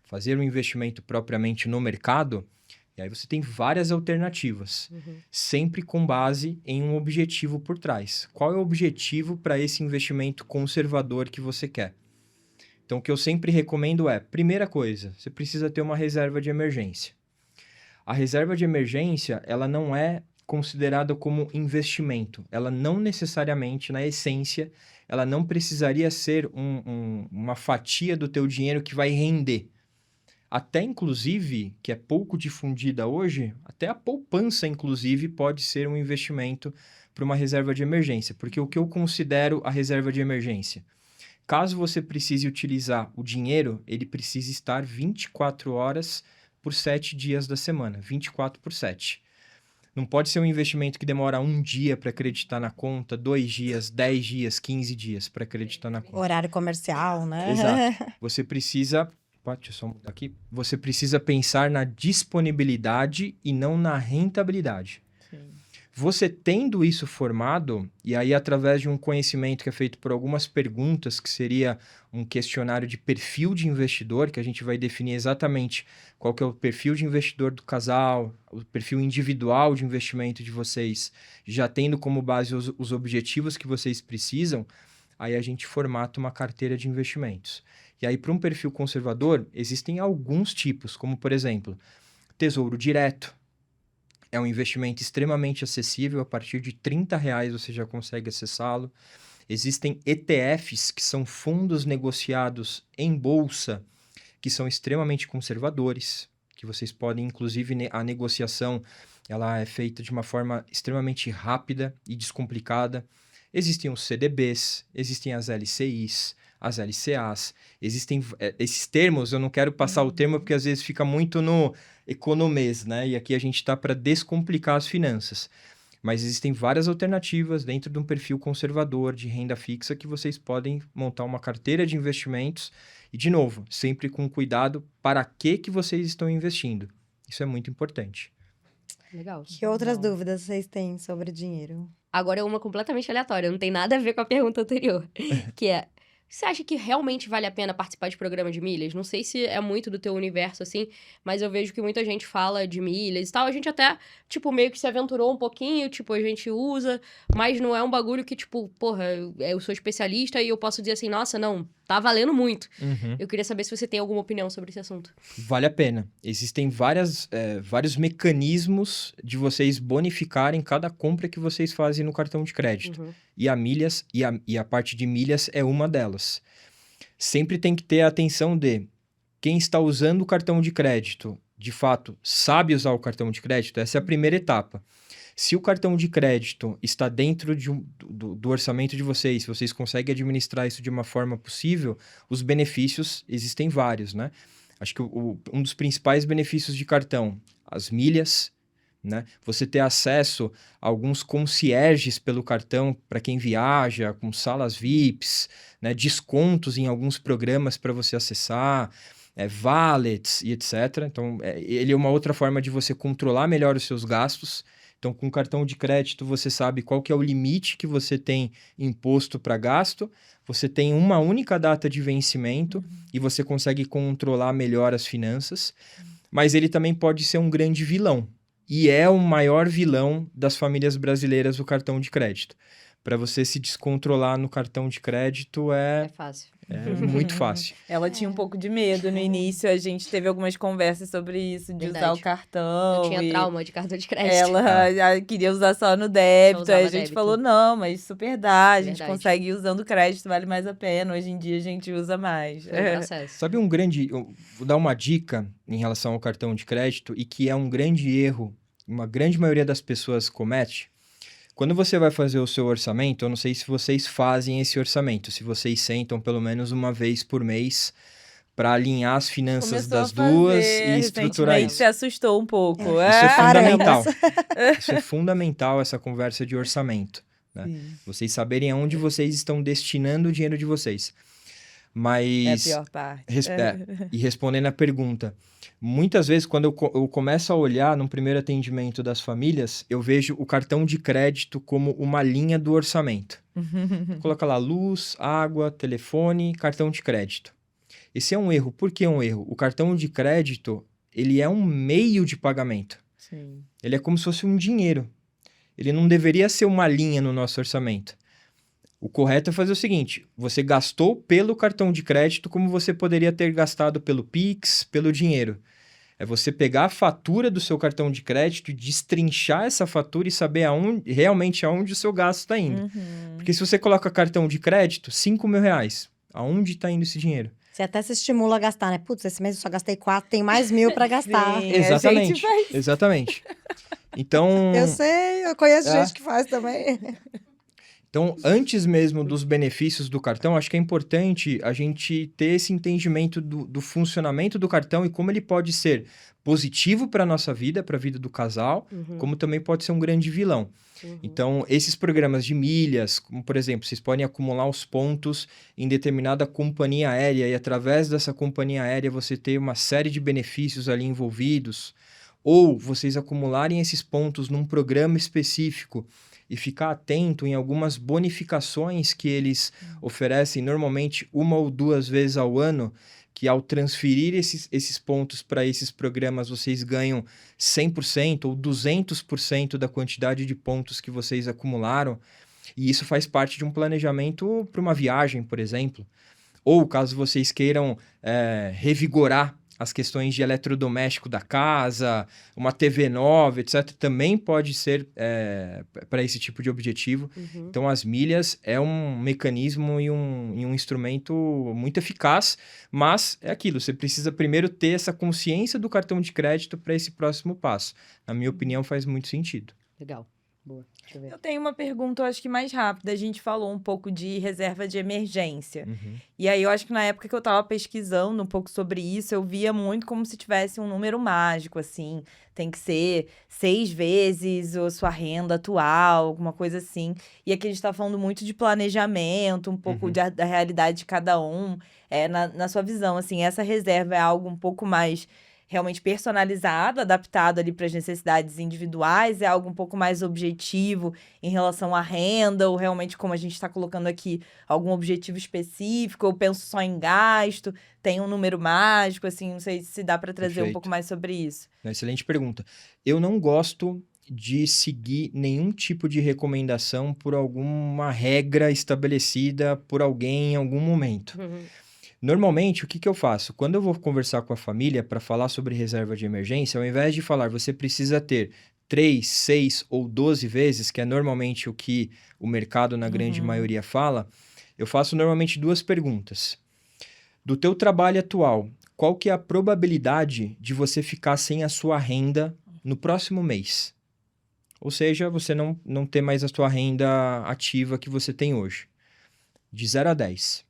fazer um investimento propriamente no mercado, e aí você tem várias alternativas, sempre com base em um objetivo por trás. Qual é o objetivo para esse investimento conservador que você quer? Então, o que eu sempre recomendo é, primeira coisa, você precisa ter uma reserva de emergência. A reserva de emergência, ela não é considerada como investimento. Ela não necessariamente, na essência, ela não precisaria ser uma fatia do teu dinheiro que vai render. Até, inclusive, que é pouco difundida hoje, até a poupança, inclusive, pode ser um investimento para uma reserva de emergência. Porque o que eu considero a reserva de emergência? Caso você precise utilizar o dinheiro, ele precisa estar 24 horas por 7 dias da semana, 24 por 7. Não pode ser um investimento que demora um dia para acreditar na conta, 2 dias, 10 dias, 15 dias para acreditar na conta. Horário comercial, né? Exato. Você precisa... Deixa eu só mudar aqui. Você precisa pensar na disponibilidade e não na rentabilidade. Sim. Você tendo isso formado, e aí através de um conhecimento que é feito por algumas perguntas, que seria um questionário de perfil de investidor, que a gente vai definir exatamente qual que é o perfil de investidor do casal, o perfil individual de investimento de vocês, já tendo como base os objetivos que vocês precisam, aí a gente formata uma carteira de investimentos. E aí, para um perfil conservador, existem alguns tipos, como, por exemplo, tesouro direto. É um investimento extremamente acessível, a partir de R$30 você já consegue acessá-lo. Existem ETFs, que são fundos negociados em bolsa, que são extremamente conservadores, que vocês podem, inclusive, a negociação ela é feita de uma forma extremamente rápida e descomplicada. Existem os CDBs, existem as LCIs, as LCAs, existem esses termos, eu não quero passar o termo porque às vezes fica muito no economês, né? E aqui a gente está para descomplicar as finanças. Mas existem várias alternativas dentro de um perfil conservador de renda fixa que vocês podem montar uma carteira de investimentos e, de novo, sempre com cuidado para que vocês estão investindo. Isso é muito importante. Legal. Que outras dúvidas vocês têm sobre dinheiro? Agora é uma completamente aleatória, não tem nada a ver com a pergunta anterior. Que é, você acha que realmente vale a pena participar de programa de milhas? Não sei se é muito do teu universo, assim, mas eu vejo que muita gente fala de milhas e tal. A gente até, tipo, meio que se aventurou um pouquinho, tipo, a gente usa, mas não é um bagulho que, tipo, porra, eu sou especialista e eu posso dizer assim, nossa, não, tá valendo muito. Eu queria saber se você tem alguma opinião sobre esse assunto. Vale a pena. Existem vários mecanismos de vocês bonificarem cada compra que vocês fazem no cartão de crédito. E a parte de milhas é uma delas. Sempre tem que ter a atenção de quem está usando o cartão de crédito, de fato, sabe usar o cartão de crédito. Essa é a primeira etapa. Se o cartão de crédito está dentro do orçamento de vocês, se vocês conseguem administrar isso de uma forma possível, os benefícios existem vários, né? Acho que um dos principais benefícios de cartão, as milhas, né? Você ter acesso a alguns concierges pelo cartão para quem viaja, com salas VIPs, né? Descontos em alguns programas para você acessar, wallets e etc. Então, ele é uma outra forma de você controlar melhor os seus gastos. Então, com cartão de crédito, você sabe qual que é o limite que você tem imposto para gasto, você tem uma única data de vencimento e você consegue controlar melhor as finanças, mas ele também pode ser um grande vilão. E é o maior vilão das famílias brasileiras, o cartão de crédito. Para você se descontrolar no cartão de crédito É fácil. É muito fácil. Ela tinha um pouco de medo no início, a gente teve algumas conversas sobre isso, de usar o cartão. Eu tinha trauma de cartão de crédito. Ela queria usar só no débito, aí a gente débito. falou, não, mas super dá, a gente Verdade. consegue ir usando crédito, vale mais a pena, hoje em dia a gente usa mais. Foi um processo. Sabe eu vou dar uma dica em relação ao cartão de crédito e que é um grande erro, uma grande maioria das pessoas comete. Quando você vai fazer o seu orçamento, eu não sei se vocês fazem esse orçamento, se vocês sentam pelo menos uma vez por mês para alinhar as finanças Começou a das duas fazer e estruturar recentemente, isso. se assustou um pouco. Isso é fundamental. Paramos. Isso é fundamental, essa conversa de orçamento, né? Sim, Vocês saberem aonde vocês estão destinando o dinheiro de vocês. é a Mas, pior parte. e respondendo a pergunta, muitas vezes quando eu começo a olhar num primeiro atendimento das famílias, eu vejo o cartão de crédito como uma linha do orçamento. Coloca lá luz, água, telefone, cartão de crédito. Esse é um erro. Por que um erro? O cartão de crédito, ele é um meio de pagamento. Sim. Ele é como se fosse um dinheiro. Ele não deveria ser uma linha no nosso orçamento. O correto é fazer o seguinte: você gastou pelo cartão de crédito como você poderia ter gastado pelo Pix, pelo dinheiro. É você pegar a fatura do seu cartão de crédito e destrinchar essa fatura e saber realmente aonde o seu gasto está indo. Uhum. Porque se você coloca cartão de crédito, R$ 5.000, aonde está indo esse dinheiro? Você até se estimula a gastar, né? Putz, esse mês eu só gastei 4, tem mais 1.000 pra gastar. Sim, a Exatamente, gente faz. exatamente. Então, Eu sei, eu conheço É. gente que faz também. Então, antes mesmo dos benefícios do cartão, acho que é importante a gente ter esse entendimento do funcionamento do cartão e como ele pode ser positivo para a nossa vida, para a vida do casal, como também pode ser um grande vilão. Então, esses programas de milhas, como por exemplo, vocês podem acumular os pontos em determinada companhia aérea e através dessa companhia aérea você ter uma série de benefícios ali envolvidos, ou vocês acumularem esses pontos num programa específico e ficar atento em algumas bonificações que eles oferecem normalmente 1 ou 2 vezes ao ano, que ao transferir esses pontos para esses programas, vocês ganham 100% ou 200% da quantidade de pontos que vocês acumularam. E isso faz parte de um planejamento para uma viagem, por exemplo. Ou caso vocês queiram revigorar as questões de eletrodoméstico da casa, uma TV nova, etc., também pode ser para esse tipo de objetivo. Então, as milhas é um mecanismo e um instrumento muito eficaz, mas é aquilo, você precisa primeiro ter essa consciência do cartão de crédito para esse próximo passo. Na minha opinião, faz muito sentido. Legal. Boa. Deixa eu ver. Eu tenho uma pergunta, eu acho que mais rápida. A gente falou um pouco de reserva de emergência. E aí, eu acho que na época que eu tava pesquisando um pouco sobre isso, eu via muito como se tivesse um número mágico, assim. Tem que ser 6 vezes a sua renda atual, alguma coisa assim. E aqui a gente tá falando muito de planejamento, um pouco da realidade de cada um. Na sua visão, assim, essa reserva é algo um pouco mais realmente personalizado, adaptado ali para as necessidades individuais, é algo um pouco mais objetivo em relação à renda, ou realmente, como a gente está colocando aqui, algum objetivo específico, eu penso só em gasto, tem um número mágico, assim, não sei se dá para trazer um Perfeito. pouco mais sobre isso. Excelente pergunta. Eu não gosto de seguir nenhum tipo de recomendação por alguma regra estabelecida por alguém em algum momento. Normalmente, o que eu faço? Quando eu vou conversar com a família para falar sobre reserva de emergência, ao invés de falar você precisa ter 3, 6 ou 12 vezes, que é normalmente o que o mercado na grande maioria fala, eu faço normalmente 2 perguntas. Do teu trabalho atual, qual que é a probabilidade de você ficar sem a sua renda no próximo mês? Ou seja, você não ter mais a sua renda ativa que você tem hoje. De 0 a 10.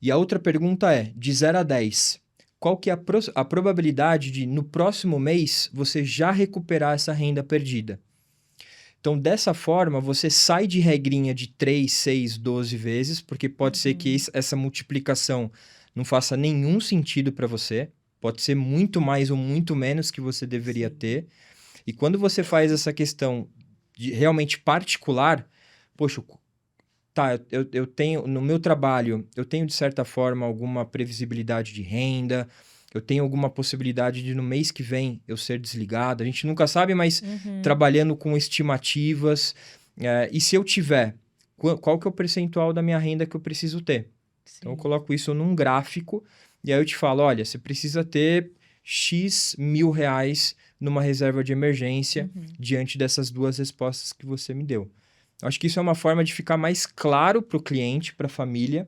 E a outra pergunta é, de 0 a 10, qual que é a probabilidade de, no próximo mês, você já recuperar essa renda perdida? Então, dessa forma, você sai de regrinha de 3, 6, 12 vezes, porque pode ser que essa multiplicação não faça nenhum sentido para você, pode ser muito mais ou muito menos que você deveria ter. E quando você faz essa questão de realmente particular, poxa, tá, eu tenho, no meu trabalho, eu tenho de certa forma alguma previsibilidade de renda, eu tenho alguma possibilidade de no mês que vem eu ser desligado, a gente nunca sabe, mas trabalhando com estimativas, e se eu tiver, qual que é o percentual da minha renda que eu preciso ter? Então eu coloco isso num gráfico, e aí eu te falo, olha, você precisa ter X mil reais numa reserva de emergência diante dessas 2 respostas que você me deu. Acho que isso é uma forma de ficar mais claro para o cliente, para a família,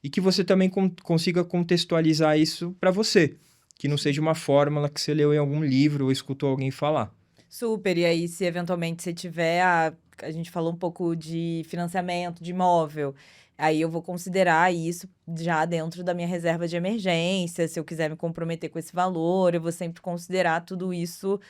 e que você também consiga contextualizar isso para você, que não seja uma fórmula que você leu em algum livro ou escutou alguém falar. Super. E aí, se eventualmente você tiver, a gente falou um pouco de financiamento de imóvel, aí eu vou considerar isso já dentro da minha reserva de emergência. Se eu quiser me comprometer com esse valor, eu vou sempre considerar tudo isso,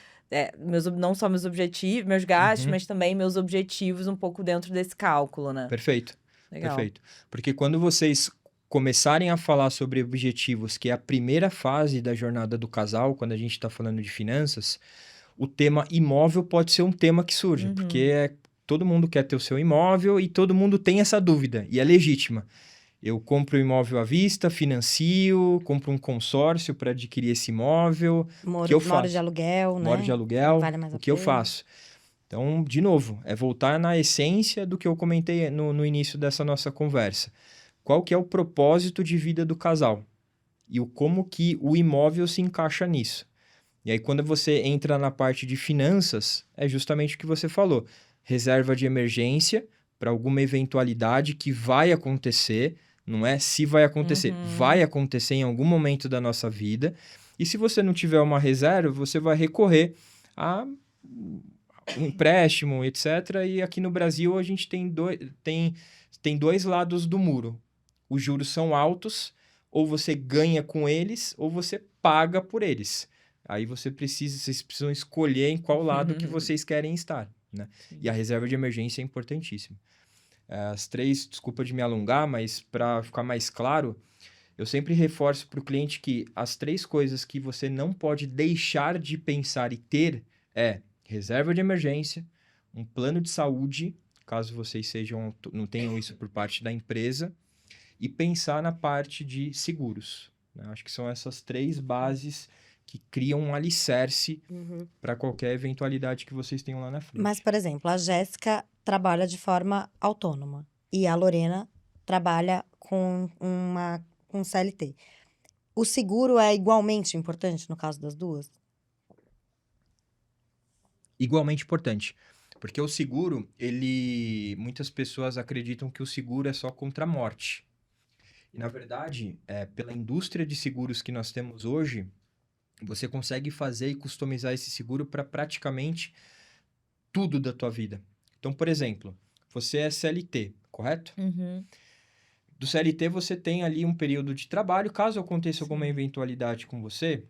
não só meus objetivos, meus gastos, Uhum. mas também meus objetivos um pouco dentro desse cálculo, né? Perfeito. Legal. Perfeito. Porque quando vocês começarem a falar sobre objetivos, que é a primeira fase da jornada do casal, quando a gente está falando de finanças, o tema imóvel pode ser um tema que surge, Uhum. porque todo mundo quer ter o seu imóvel e todo mundo tem essa dúvida, e é legítima. Eu compro o imóvel à vista, financio, compro um consórcio para adquirir esse imóvel. O que eu Moro de faço? aluguel, Moro né? de aluguel, Vale mais o a que eu pena. faço? Então, de novo, é voltar na essência do que eu comentei no início dessa nossa conversa. Qual que é o propósito de vida do casal? E como que o imóvel se encaixa nisso? E aí, quando você entra na parte de finanças, é justamente o que você falou. Reserva de emergência para alguma eventualidade que vai acontecer, não é se vai acontecer, vai acontecer em algum momento da nossa vida. E se você não tiver uma reserva, você vai recorrer a um empréstimo, etc. E aqui no Brasil a gente tem dois lados do muro. Os juros são altos, ou você ganha com eles, ou você paga por eles. Aí vocês precisam escolher em qual lado que vocês querem estar, né? E a reserva de emergência é importantíssima. As três, desculpa de me alongar, mas para ficar mais claro, eu sempre reforço para o cliente que as três coisas que você não pode deixar de pensar e ter é reserva de emergência, um plano de saúde, caso vocês não tenham isso por parte da empresa, e pensar na parte de seguros, né? Acho que são essas três bases que criam um alicerce para qualquer eventualidade que vocês tenham lá na frente. Mas, por exemplo, a Jéssica trabalha de forma autônoma e a Lorena trabalha com CLT. O seguro é igualmente importante no caso das duas? Igualmente importante, porque o seguro, muitas pessoas acreditam que o seguro é só contra a morte. E, na verdade, pela indústria de seguros que nós temos hoje, você consegue fazer e customizar esse seguro para praticamente tudo da tua vida. Então, por exemplo, você é CLT, correto? Do CLT você tem ali um período de trabalho, caso aconteça alguma eventualidade com você,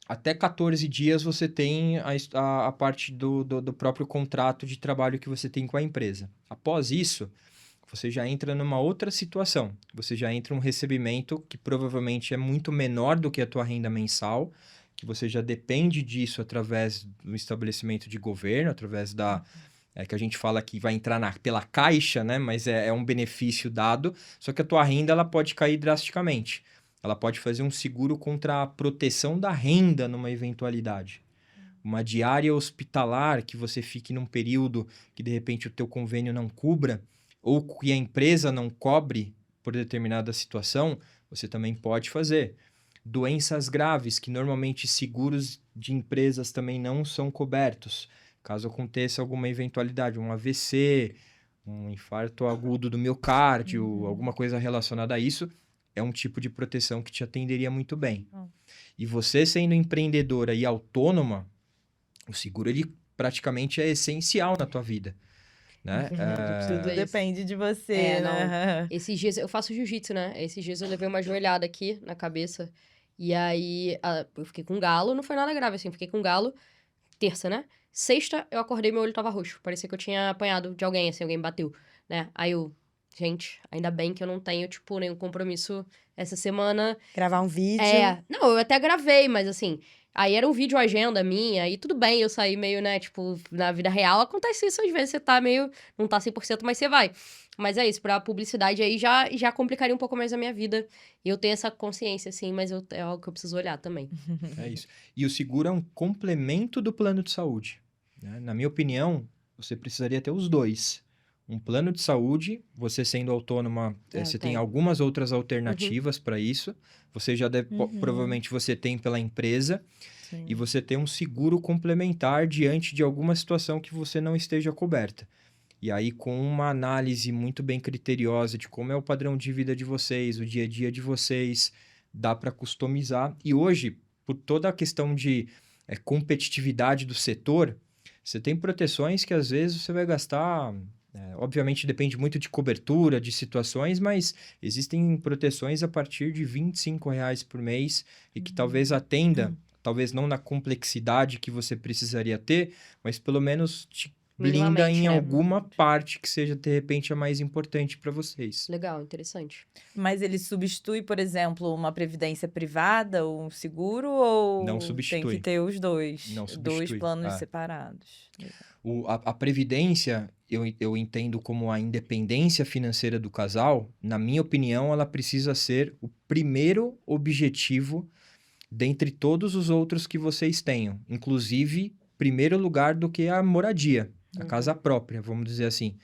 até 14 dias você tem a parte do próprio contrato de trabalho que você tem com a empresa. Após isso, você já entra numa outra situação. Você já entra um recebimento que provavelmente é muito menor do que a tua renda mensal, que você já depende disso através do estabelecimento de governo, através que a gente fala que vai entrar pela caixa, né? Mas é um benefício dado, só que a tua renda ela pode cair drasticamente. Ela pode fazer um seguro contra a proteção da renda numa eventualidade. Uma diária hospitalar que você fique num período que de repente o teu convênio não cubra, ou que a empresa não cobre por determinada situação, você também pode fazer. Doenças graves, que normalmente seguros de empresas também não são cobertos. Caso aconteça alguma eventualidade, um AVC, um infarto agudo do miocárdio, alguma coisa relacionada a isso, é um tipo de proteção que te atenderia muito bem. E você sendo empreendedora e autônoma, o seguro ele praticamente é essencial na tua vida, né? Tudo depende de você, né? Esses dias, eu faço jiu-jitsu, né? Esses dias eu levei uma joelhada aqui na cabeça. E aí, eu fiquei com galo. Não foi nada grave, assim. Fiquei com galo. Terça, né? Sexta, eu acordei, meu olho tava roxo. Parecia que eu tinha apanhado de alguém, assim. Alguém me bateu, né? Aí gente, ainda bem que eu não tenho, tipo, nenhum compromisso essa semana. Gravar um vídeo. Não, eu até gravei, mas assim... Aí era um vídeo agenda minha, e tudo bem, eu saí meio, né, tipo, na vida real acontece isso às vezes, você tá meio, não tá 100%, mas você vai. Mas é isso, pra publicidade aí já complicaria um pouco mais a minha vida. E eu tenho essa consciência, assim, mas é algo que eu preciso olhar também. É isso. E o seguro é um complemento do plano de saúde, né? Na minha opinião, você precisaria ter os dois. Um plano de saúde, você sendo autônoma, você tem algumas outras alternativas para isso. Você já deve, provavelmente você tem pela empresa. Sim. E você tem um seguro complementar diante de alguma situação que você não esteja coberta. E aí, com uma análise muito bem criteriosa de como é o padrão de vida de vocês, o dia a dia de vocês, dá para customizar. E hoje, por toda a questão de competitividade do setor, Você tem proteções que às vezes você vai gastar... obviamente depende muito de cobertura, de situações, mas existem proteções a partir de R$ 25 por mês e que talvez atenda, talvez não na complexidade que você precisaria ter, mas pelo menos te blinda Minimamente, em né? alguma parte que seja, de repente, a mais importante para vocês. Legal, interessante. Mas ele substitui, por exemplo, uma previdência privada ou um seguro? Ou Não tem substitui. que ter os dois? Não Dois substitui. planos separados. A previdência, eu entendo como a independência financeira do casal. Na minha opinião, ela precisa ser o primeiro objetivo dentre todos os outros que vocês tenham. Inclusive, primeiro lugar do que a moradia, a casa própria, vamos dizer assim.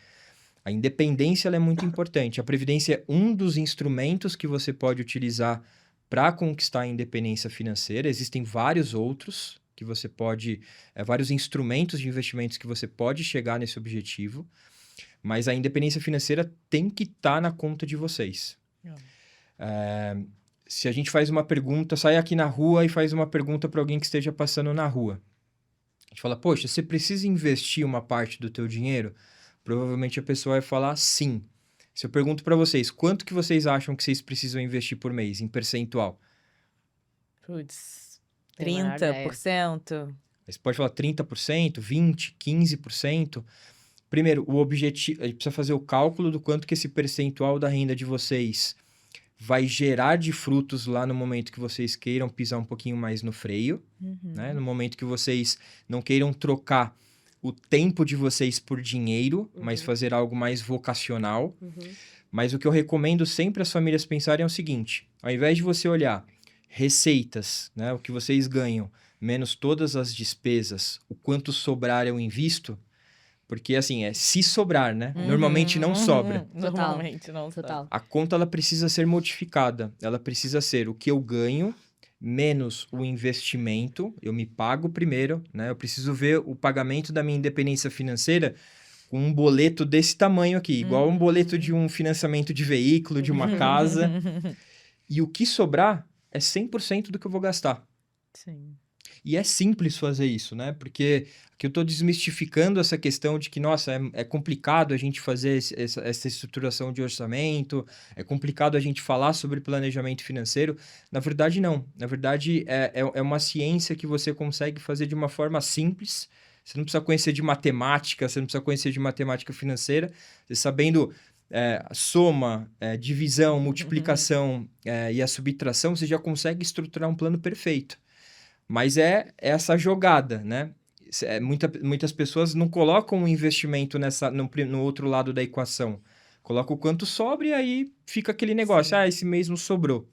A independência ela é muito importante. A previdência é um dos instrumentos que você pode utilizar para conquistar a independência financeira. Existem vários outros que você pode... vários instrumentos de investimentos que você pode chegar nesse objetivo. Mas a independência financeira tem que estar na conta de vocês. Se a gente faz uma pergunta, sai aqui na rua e faz uma pergunta para alguém que esteja passando na rua. A gente fala, poxa, você precisa investir uma parte do teu dinheiro? Provavelmente a pessoa vai falar sim. Se eu pergunto para vocês, quanto que vocês acham que vocês precisam investir por mês, em percentual? Putz, Tenho a menor ideia. 30%? Você pode falar 30%, 20%, 15%. Primeiro, o objetivo, a gente precisa fazer o cálculo do quanto que esse percentual da renda de vocês vai gerar de frutos lá no momento que vocês queiram pisar um pouquinho mais no freio, né? No momento que vocês não queiram trocar o tempo de vocês por dinheiro, mas fazer algo mais vocacional. Mas o que eu recomendo sempre as famílias pensarem é o seguinte, ao invés de você olhar receitas, né? O que vocês ganham, menos todas as despesas, o quanto sobrar eu invisto, porque assim, se sobrar, né? Normalmente não sobra. Normalmente não sobra. Total. A conta ela precisa ser modificada. Ela precisa ser o que eu ganho menos o investimento. Eu me pago primeiro, né? Eu preciso ver o pagamento da minha independência financeira com um boleto desse tamanho aqui, igual um boleto de um financiamento de veículo, de uma casa. E o que sobrar é 100% do que eu vou gastar. Sim. E é simples fazer isso, né? Porque aqui eu estou desmistificando essa questão de que, nossa, é complicado a gente fazer essa estruturação de orçamento, é complicado a gente falar sobre planejamento financeiro. Na verdade, não. Na verdade, é uma ciência que você consegue fazer de uma forma simples. Você não precisa conhecer de matemática, você não precisa conhecer de matemática financeira. Você sabendo soma, divisão, multiplicação e a subtração, você já consegue estruturar um plano perfeito. Mas é essa jogada, né? Muitas pessoas não colocam o investimento no outro lado da equação. Coloca o quanto sobra e aí fica aquele negócio. Sim. Esse mês não sobrou.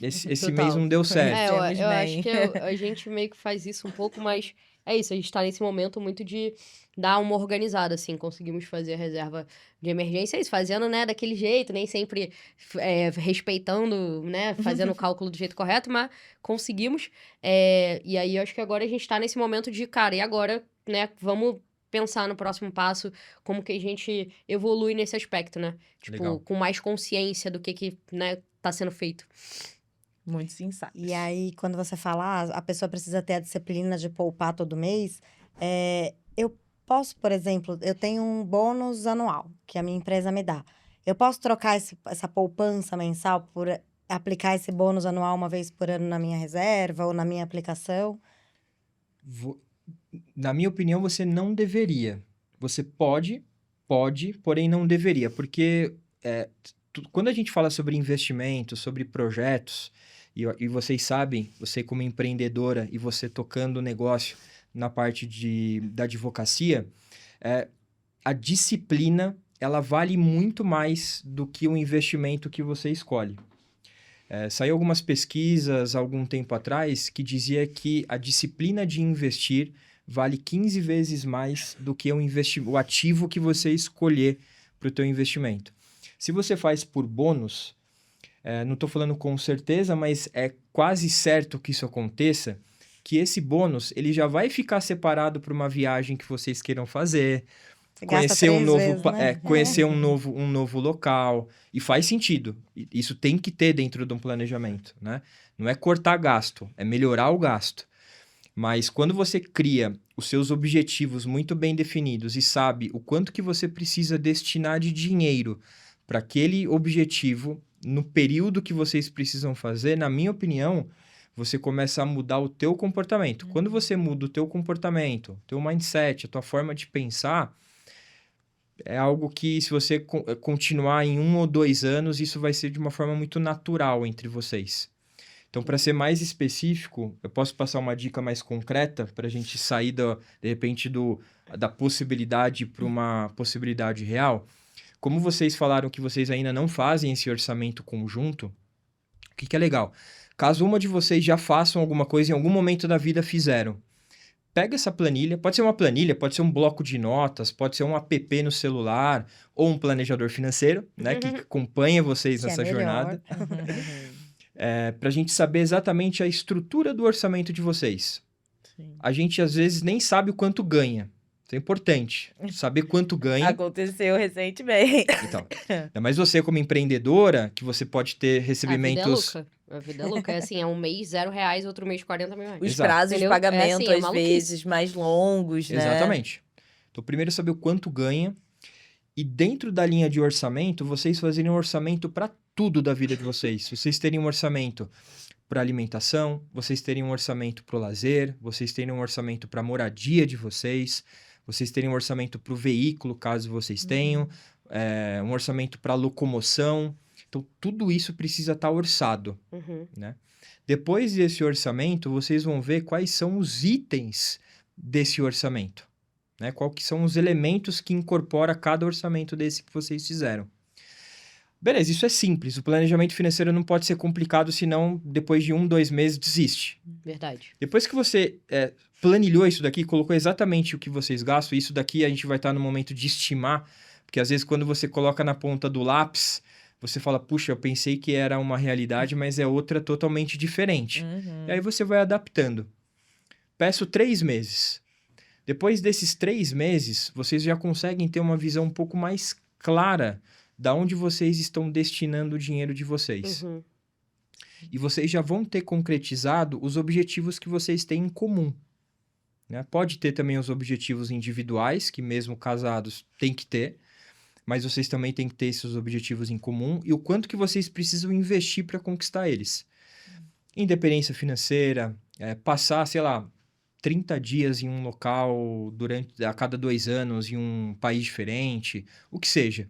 Esse mês Total. não deu certo. Eu acho que a gente meio que faz isso um pouco, mas é isso, a gente tá nesse momento muito de dar uma organizada, assim, conseguimos fazer a reserva de emergência, é isso, fazendo, né, daquele jeito, nem sempre respeitando, né, fazendo o cálculo do jeito correto, mas conseguimos, e aí eu acho que agora a gente tá nesse momento de, cara, e agora, né, vamos pensar no próximo passo, como que a gente evolui nesse aspecto, né, tipo, Legal. com mais consciência do que, né, tá sendo feito. Muitos insights. E aí, quando você fala, a pessoa precisa ter a disciplina de poupar todo mês, eu posso, por exemplo, eu tenho um bônus anual que a minha empresa me dá. Eu posso trocar essa poupança mensal por aplicar esse bônus anual uma vez por ano na minha reserva ou na minha aplicação? Na minha opinião, você não deveria. Você pode, porém não deveria. Porque quando a gente fala sobre investimentos, sobre projetos, e vocês sabem, você como empreendedora e você tocando o negócio na parte da advocacia, a disciplina, ela vale muito mais do que o investimento que você escolhe. Saiu algumas pesquisas algum tempo atrás que dizia que a disciplina de investir vale 15 vezes mais do que o ativo que você escolher para o teu investimento. Se você faz por bônus, não estou falando com certeza, mas é quase certo que isso aconteça, que esse bônus ele já vai ficar separado para uma viagem que vocês queiram fazer, Você conhecer gasta 3 vezes, né? conhecer um novo local, e faz sentido. Isso tem que ter dentro de um planejamento, né? Não é cortar gasto, é melhorar o gasto. Mas quando você cria os seus objetivos muito bem definidos e sabe o quanto que você precisa destinar de dinheiro para aquele objetivo no período que vocês precisam fazer, na minha opinião, você começa a mudar o teu comportamento. Quando você muda o teu comportamento, o teu mindset, a tua forma de pensar, é algo que se você continuar em 1 ou 2 anos, isso vai ser de uma forma muito natural entre vocês. Então, para ser mais específico, eu posso passar uma dica mais concreta para a gente sair, de repente, da possibilidade para uma possibilidade real. Como vocês falaram que vocês ainda não fazem esse orçamento conjunto, o que é legal? Caso uma de vocês já façam alguma coisa em algum momento da vida fizeram, pega essa planilha, pode ser uma planilha, pode ser um bloco de notas, pode ser um app no celular ou um planejador financeiro, né, que acompanha vocês Que é nessa melhor. jornada. Para a gente saber exatamente a estrutura do orçamento de vocês. Sim. A gente, às vezes, nem sabe o quanto ganha. Isso é importante. Saber quanto ganha. Aconteceu recentemente. Então, ainda mais você como empreendedora, que você pode ter recebimentos... A vida é louca. É assim, é um mês R$0, outro mês 40 mil reais. Os Exato. prazos de Entendeu? pagamento, É assim, é às maluquice. vezes, mais longos, né? Exatamente. Então, primeiro saber o quanto ganha. E dentro da linha de orçamento, vocês fazerem um orçamento para tudo da vida de vocês. Vocês terem um orçamento para alimentação, vocês terem um orçamento para o lazer, vocês terem um orçamento para a moradia de vocês, vocês terem um orçamento para o veículo, caso vocês tenham, um orçamento para locomoção. Então, tudo isso precisa estar orçado, Uhum. né? Depois desse orçamento, vocês vão ver quais são os itens desse orçamento, né? Qual que são os elementos que incorpora cada orçamento desse que vocês fizeram. Beleza, isso é simples. O planejamento financeiro não pode ser complicado, senão depois de 1, 2 meses desiste. Verdade. Depois que você planilhou isso daqui, colocou exatamente o que vocês gastam, isso daqui a gente vai estar no momento de estimar, porque às vezes quando você coloca na ponta do lápis, você fala, puxa, eu pensei que era uma realidade, mas é outra totalmente diferente. E aí você vai adaptando. Peço 3 meses. Depois desses 3 meses, vocês já conseguem ter uma visão um pouco mais clara da onde vocês estão destinando o dinheiro de vocês. Uhum. E vocês já vão ter concretizado os objetivos que vocês têm em comum, né? Pode ter também os objetivos individuais, que mesmo casados tem que ter, mas vocês também têm que ter esses objetivos em comum e o quanto que vocês precisam investir para conquistar eles. Independência financeira, passar, sei lá, 30 dias em um local a cada 2 anos em um país diferente, o que seja.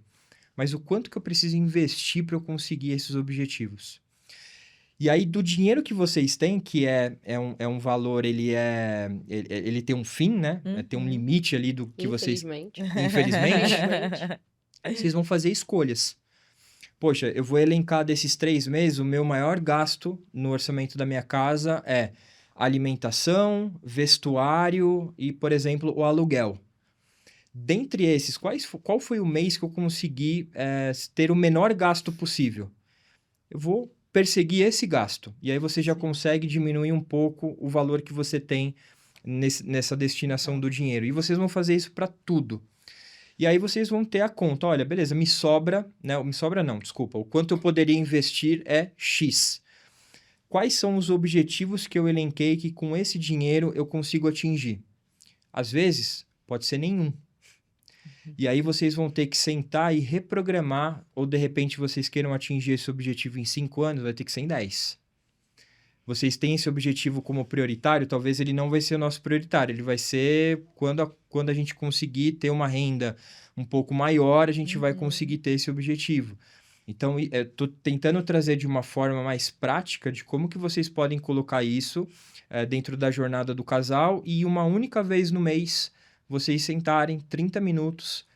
Mas o quanto que eu preciso investir para eu conseguir esses objetivos. E aí, do dinheiro que vocês têm, que é um valor, ele tem um fim, né? Tem um limite ali do que vocês... Infelizmente. Infelizmente, vocês vão fazer escolhas. Poxa, eu vou elencar desses 3 meses, o meu maior gasto no orçamento da minha casa é alimentação, vestuário e, por exemplo, o aluguel. Dentre esses, qual foi o mês que eu consegui ter o menor gasto possível? Eu vou perseguir esse gasto. E aí você já consegue diminuir um pouco o valor que você tem nessa destinação do dinheiro. E vocês vão fazer isso para tudo. E aí vocês vão ter a conta. Olha, beleza, me sobra... Né, me sobra não, desculpa. O quanto eu poderia investir é X. Quais são os objetivos que eu elenquei que com esse dinheiro eu consigo atingir? Às vezes, pode ser nenhum. E aí vocês vão ter que sentar e reprogramar, ou de repente vocês queiram atingir esse objetivo em 5 anos, vai ter que ser em 10. Vocês têm esse objetivo como prioritário, talvez ele não vai ser o nosso prioritário, ele vai ser quando a gente conseguir ter uma renda um pouco maior, a gente vai conseguir ter esse objetivo. Então, estou tentando trazer de uma forma mais prática de como que vocês podem colocar isso dentro da jornada do casal e uma única vez no mês vocês sentarem 30 minutos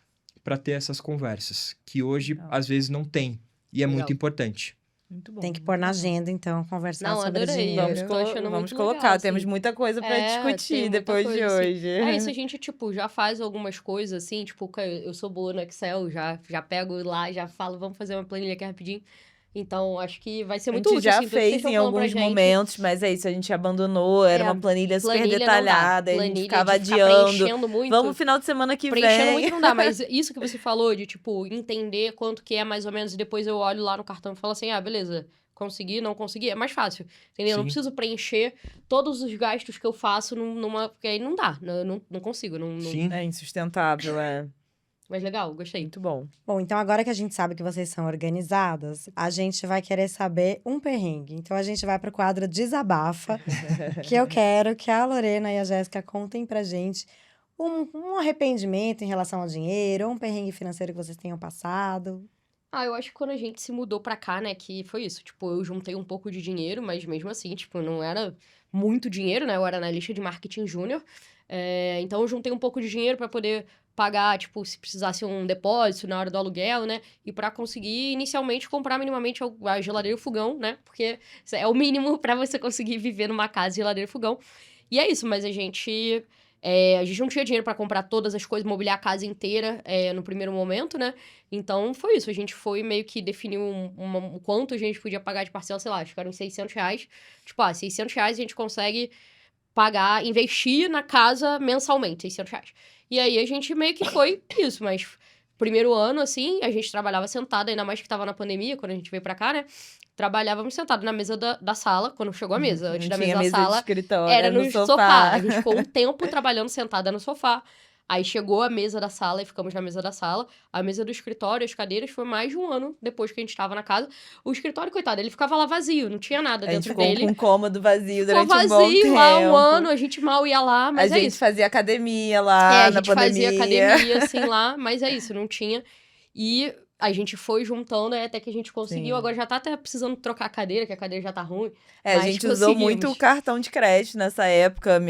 para ter essas conversas, que hoje às vezes não tem, e é Legal. muito importante. Muito bom. Tem que pôr na agenda, então, conversar Não, sobre adorei. dinheiro. Vamos, Eu tô achando vamos muito colocar, legal, temos assim. muita coisa pra tem discutir muita depois de coisa, assim. hoje. É isso, a gente, tipo, já faz algumas coisas, assim, tipo, eu sou boa no Excel, já pego lá, já falo, vamos fazer uma planilha aqui rapidinho. Então, acho que vai ser A muito gente útil, já assim, tudo que vocês fez estão em falando pra alguns gente. momentos, mas é isso, a gente abandonou, era uma planilha super Planilha não dá. detalhada, a gente Planilha ficava de ficar adiando. preenchendo muito. Vamos final de semana que Preenchendo vem. muito não dá, mas isso que você falou de, tipo, entender quanto que é mais ou menos, e depois eu olho lá no cartão e falo assim, beleza, conseguir, não conseguir, é mais fácil, entendeu? Eu não Sim. preciso preencher todos os gastos que eu faço numa... Porque aí não dá, não consigo, não... Sim. É insustentável, é. Mas legal, gostei. Muito bom. Bom, então agora que a gente sabe que vocês são organizadas, a gente vai querer saber um perrengue. Então a gente vai pro quadro Desabafa, que eu quero que a Lorena e a Jéssica contem pra gente um arrependimento em relação ao dinheiro, ou um perrengue financeiro que vocês tenham passado. Eu acho que quando a gente se mudou pra cá, né, que foi isso. Tipo, eu juntei um pouco de dinheiro, mas mesmo assim, tipo, não era muito dinheiro, né? Eu era na lista de marketing júnior. Então, eu juntei um pouco de dinheiro pra poder pagar, tipo, se precisasse um depósito na hora do aluguel, né? E pra conseguir, inicialmente, comprar minimamente a geladeira e o fogão, né? Porque é o mínimo pra você conseguir viver numa casa, geladeira e fogão. E é isso, mas a gente não tinha dinheiro pra comprar todas as coisas, mobiliar a casa inteira no primeiro momento, né? Então, foi isso. A gente foi meio que definir o quanto a gente podia pagar de parcela, sei lá, acho que eram R$600. Tipo, R$600 a gente consegue pagar, investir na casa mensalmente, R$600. E aí, a gente meio que foi isso, mas... Primeiro ano, assim, a gente trabalhava sentada, ainda mais que tava na pandemia, quando a gente veio pra cá, né? Trabalhávamos sentados na mesa da sala, quando chegou a mesa. Antes Não da tinha mesa da de sala, escritório, era no no sofá. A gente ficou um tempo trabalhando sentada no sofá. Aí chegou a mesa da sala e ficamos na mesa da sala. A mesa do escritório, as cadeiras, foi mais de um ano depois que a gente tava na casa. O escritório, coitado, ele ficava lá vazio, não tinha nada A gente dentro ficou dele. com um cômodo vazio Ficou durante um bom tempo. vazio lá um ano, a gente mal ia lá, mas a é gente isso. fazia academia lá A na gente pandemia. fazia academia, assim, lá, mas é isso, não tinha. E a gente foi juntando até que a gente conseguiu. Sim. Agora já tá até precisando trocar a cadeira, que a cadeira já tá ruim. A mas gente usou muito o conseguimos. cartão de crédito nessa época.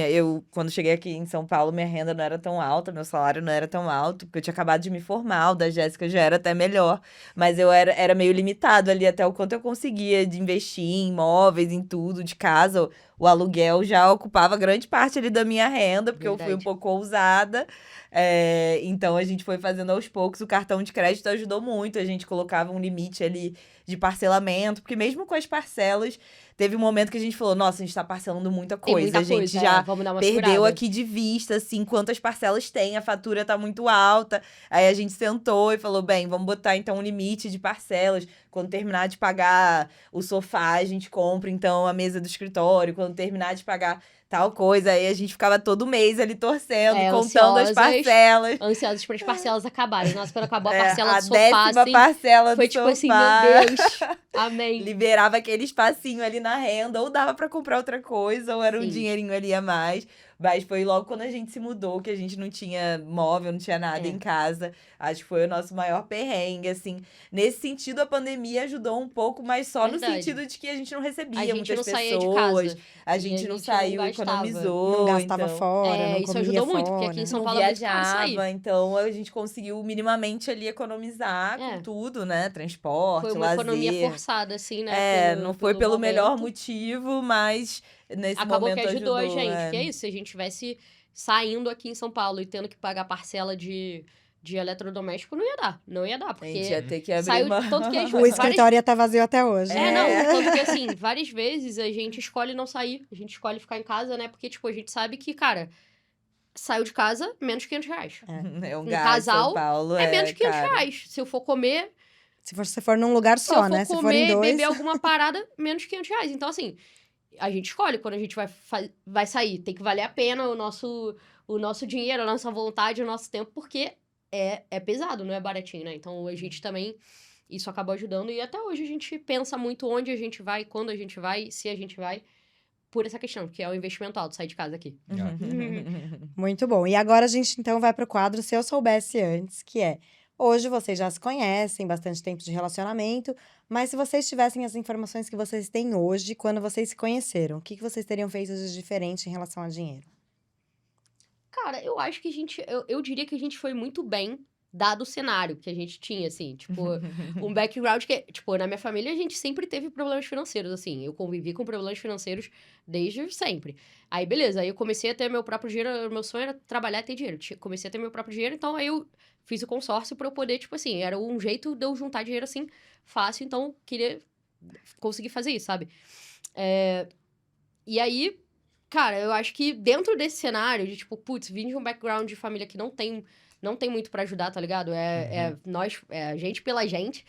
Quando cheguei aqui em São Paulo, minha renda não era tão alta, meu salário não era tão alto, porque eu tinha acabado de me formar, o da Jéssica já era até melhor. Mas eu era meio limitado ali até o quanto eu conseguia de investir em imóveis, em tudo, de casa. O aluguel já ocupava grande parte ali da minha renda, porque eu fui um Verdade. pouco ousada. Então a gente foi fazendo aos poucos. O cartão de crédito ajudou muito. A gente colocava um limite ali de parcelamento, porque mesmo com as parcelas, teve um momento que a gente falou, nossa, a gente tá parcelando muita Tem coisa. muita A gente coisa, já vamos dar uma perdeu segurada. aqui de vista, assim, quantas parcelas tem, a fatura tá muito alta. Aí a gente sentou e falou, bem, vamos botar então um limite de parcelas. Quando terminar de pagar o sofá, a gente compra então a mesa do escritório. Quando terminar de pagar tal coisa, aí a gente ficava todo mês ali torcendo, contando as Ansiosas. parcelas. Ansiosos para as parcelas acabarem. Nossa, quando acabou a É, parcela a do sofá, 10ª assim, parcela foi do tipo assim, sofá. meu Deus, amém. Liberava aquele espacinho ali na renda, ou dava pra comprar outra coisa, ou era um Sim. dinheirinho ali a mais. Mas foi logo quando a gente se mudou, que a gente não tinha móvel, não tinha nada em casa. Acho que foi o nosso maior perrengue, assim. Nesse sentido, a pandemia ajudou um pouco, mas só no Verdade. sentido de que a gente não recebia A gente muitas não pessoas. saía de casa. A E gente a não gente saiu, não gastava. economizou. Não gastava então... fora, não isso comia ajudou muito, fora. porque aqui em São Não Paulo é muito caro sair. viajava, então a gente conseguiu minimamente ali economizar com tudo, né? Transporte, Foi uma lazer. economia forçada, assim, né? Não foi pelo melhor momento. motivo, mas nesse Acabou momento que ajudou a gente. é. Que é isso, se a gente tivesse saindo aqui em São Paulo e tendo que pagar parcela de eletrodoméstico, não ia dar. Não ia dar, A porque gente ia ter que abrir saiu mão. tanto que a gente O escritório ia estar vazio até hoje. tanto que assim, várias vezes a gente escolhe não sair, a gente escolhe ficar em casa, né? Porque, tipo, a gente sabe que, cara, saiu de casa, menos R$500. É um Um gasto, casal São Paulo é menos caro. R$500. Se eu for comer, Se você for num lugar se eu só, for né? Se for comer, em dois. beber alguma parada, menos R$500. Então, assim, a gente escolhe quando a gente vai sair. Tem que valer a pena o nosso dinheiro, a nossa vontade, o nosso tempo, porque é pesado, não é baratinho, né? Então, a gente também... Isso acabou ajudando. E até hoje a gente pensa muito onde a gente vai, quando a gente vai, se a gente vai. Por essa questão, porque é um investimento alto sair de casa aqui. Muito bom. E agora a gente então vai pro quadro Se Eu Soubesse Antes, que é: hoje vocês já se conhecem, bastante tempo de relacionamento, mas se vocês tivessem as informações que vocês têm hoje, quando vocês se conheceram, o que vocês teriam feito de diferente em relação a dinheiro? Cara, eu acho que eu diria que a gente foi muito bem, dado o cenário que a gente tinha, assim, tipo, um background que, tipo, na minha família a gente sempre teve problemas financeiros, assim, eu convivi com problemas financeiros desde sempre. Aí, beleza, aí eu comecei a ter meu próprio dinheiro, meu sonho era trabalhar e ter dinheiro, comecei a ter meu próprio dinheiro, então aí eu fiz o consórcio pra eu poder, tipo assim, era um jeito de eu juntar dinheiro, assim, fácil, então queria conseguir fazer isso, sabe? E aí, cara, eu acho que dentro desse cenário de, tipo, putz, vim de um background de família que não tem muito pra ajudar, tá ligado? Nós, a gente pela gente.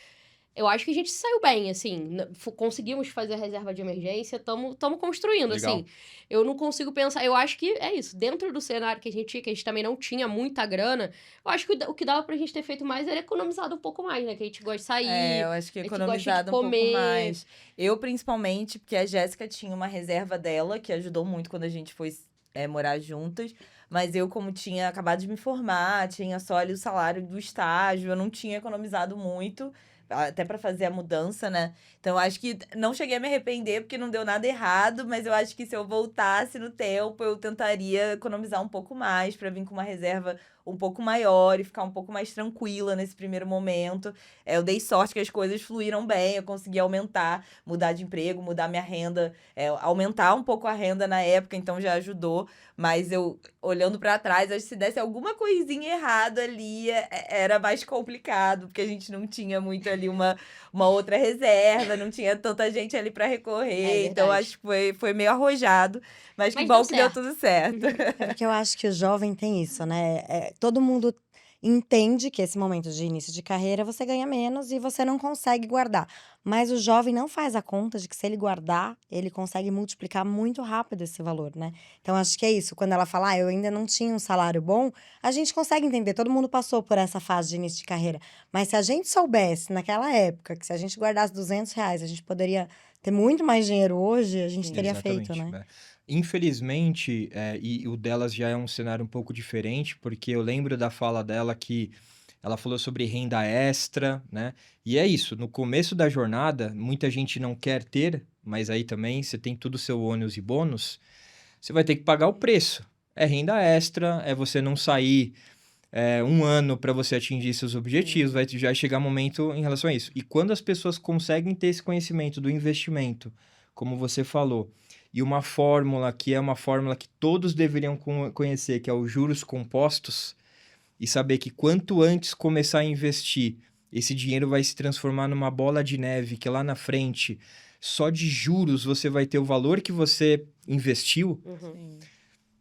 eu acho que a gente saiu bem, assim, conseguimos fazer a reserva de emergência, estamos construindo, Legal. assim. Eu não consigo pensar, eu acho que é isso, dentro do cenário que a gente também não tinha muita grana, eu acho que o que dava pra gente ter feito mais era economizado um pouco mais, né, que a gente gosta de sair, Eu acho que a gente gosta de economizado um pouco comer. mais. Eu, principalmente, porque a Jéssica tinha uma reserva dela, que ajudou muito quando a gente foi morar juntas. Mas eu, como tinha acabado de me formar, tinha só ali o salário do estágio, eu não tinha economizado muito, até pra fazer a mudança, né? Então, eu acho que não cheguei a me arrepender, porque não deu nada errado, mas eu acho que se eu voltasse no tempo, eu tentaria economizar um pouco mais pra vir com uma reserva um pouco maior e ficar um pouco mais tranquila nesse primeiro momento. Eu dei sorte que as coisas fluíram bem, eu consegui aumentar, mudar de emprego, mudar minha renda, aumentar um pouco a renda na época, então já ajudou. Mas eu, olhando pra trás, acho que se desse alguma coisinha errada ali, era mais complicado, porque a gente não tinha muito ali uma outra reserva, não tinha tanta gente ali pra recorrer. Então, verdade. acho que foi meio arrojado. Mas que Mas bom deu que deu certo. tudo certo. É porque eu acho que o jovem tem isso, né? Todo mundo entende que esse momento de início de carreira você ganha menos e você não consegue guardar. Mas o jovem não faz a conta de que se ele guardar, ele consegue multiplicar muito rápido esse valor, né? Então acho que é isso. Quando ela fala, eu ainda não tinha um salário bom, a gente consegue entender. Todo mundo passou por essa fase de início de carreira. Mas se a gente soubesse naquela época que se a gente guardasse R$ 200, a gente poderia ter muito mais dinheiro hoje, a gente Sim. teria feito, Exatamente. né? Infelizmente, e o delas já é um cenário um pouco diferente, porque eu lembro da fala dela que ela falou sobre renda extra, né? E é isso, no começo da jornada, muita gente não quer ter, mas aí também você tem tudo seu ônus e bônus, você vai ter que pagar o preço. É renda extra, é você não sair um ano para você atingir seus objetivos, vai já chegar momento em relação a isso. E quando as pessoas conseguem ter esse conhecimento do investimento, como você falou, e uma fórmula que é uma fórmula que todos deveriam conhecer, que é os juros compostos, e saber que quanto antes começar a investir, esse dinheiro vai se transformar numa bola de neve, que lá na frente, só de juros você vai ter o valor que você investiu, Sim.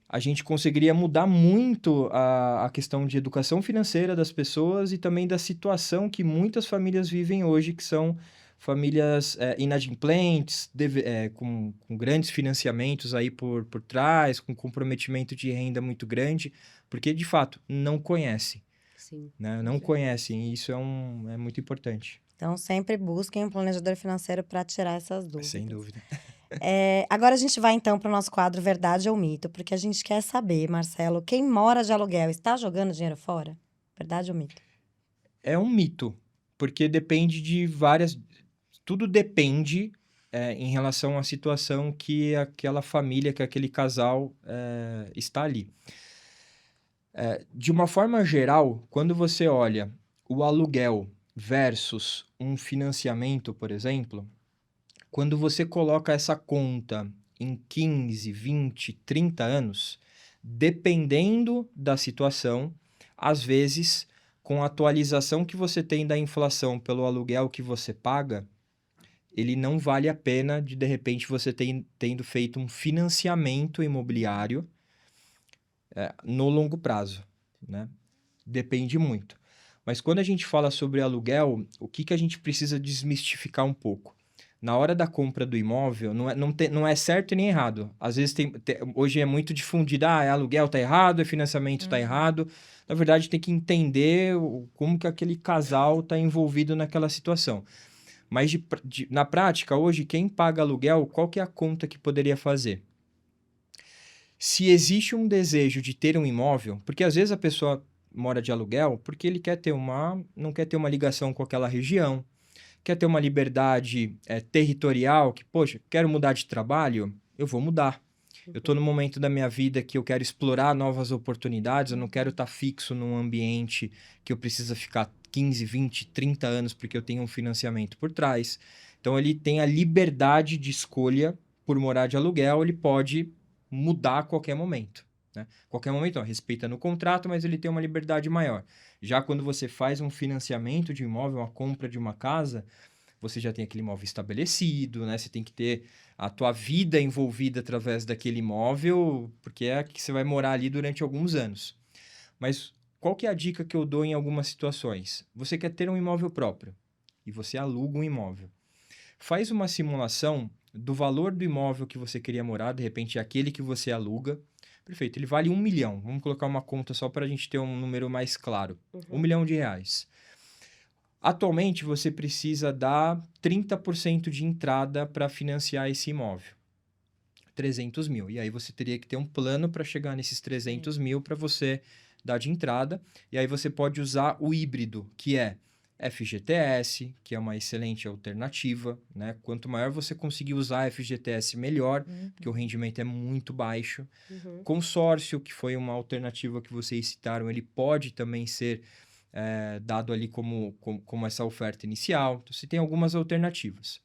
a gente conseguiria mudar muito a questão de educação financeira das pessoas e também da situação que muitas famílias vivem hoje, que são famílias inadimplentes, com grandes financiamentos aí por trás, com comprometimento de renda muito grande, porque, de fato, não conhecem, Sim. né? Não conhecem, e isso é muito importante. Então, sempre busquem um planejador financeiro para tirar essas dúvidas. Sem dúvida. Agora a gente vai então para o nosso quadro Verdade ou Mito, porque a gente quer saber, Marcelo, quem mora de aluguel está jogando dinheiro fora? Verdade ou mito? É um mito, porque depende de várias. Tudo depende em relação à situação que aquela família, que aquele casal está ali. De uma forma geral, quando você olha o aluguel versus um financiamento, por exemplo, quando você coloca essa conta em 15, 20, 30 anos, dependendo da situação, às vezes, com a atualização que você tem da inflação pelo aluguel que você paga, ele não vale a pena de repente, você tendo feito um financiamento imobiliário no longo prazo, né? Depende muito. Mas quando a gente fala sobre aluguel, o que a gente precisa desmistificar um pouco? Na hora da compra do imóvel, não é certo e nem errado. Às vezes, hoje é muito difundido, aluguel tá errado, financiamento tá errado. Na verdade, tem que entender como que aquele casal tá envolvido naquela situação. Mas na prática, hoje, quem paga aluguel, qual que é a conta que poderia fazer? Se existe um desejo de ter um imóvel, porque às vezes a pessoa mora de aluguel porque ele não quer ter uma ligação com aquela região, quer ter uma liberdade territorial, que, poxa, quero mudar de trabalho, eu vou mudar. Eu estou no momento da minha vida que eu quero explorar novas oportunidades, eu não quero estar fixo num ambiente que eu preciso ficar 15, 20, 30 anos porque eu tenho um financiamento por trás. Então, ele tem a liberdade de escolha por morar de aluguel, ele pode mudar a qualquer momento. Né? Qualquer momento, respeitando o contrato, mas ele tem uma liberdade maior. Já quando você faz um financiamento de imóvel, uma compra de uma casa, você já tem aquele imóvel estabelecido, né? Você tem que ter a tua vida envolvida através daquele imóvel, porque é que você vai morar ali durante alguns anos. Mas qual que é a dica que eu dou em algumas situações? Você quer ter um imóvel próprio e você aluga um imóvel. Faz uma simulação do valor do imóvel que você queria morar, de repente é aquele que você aluga. Perfeito, ele vale 1 milhão. Vamos colocar uma conta só para a gente ter um número mais claro. 1 milhão de reais. Atualmente, você precisa dar 30% de entrada para financiar esse imóvel. 300 mil. E aí você teria que ter um plano para chegar nesses 300 mil para você dar de entrada. E aí você pode usar o híbrido, que é FGTS, que é uma excelente alternativa, né? Quanto maior você conseguir usar FGTS, melhor, porque o rendimento é muito baixo. Consórcio, que foi uma alternativa que vocês citaram, ele pode também ser dado ali como essa oferta inicial. Então, você tem algumas alternativas.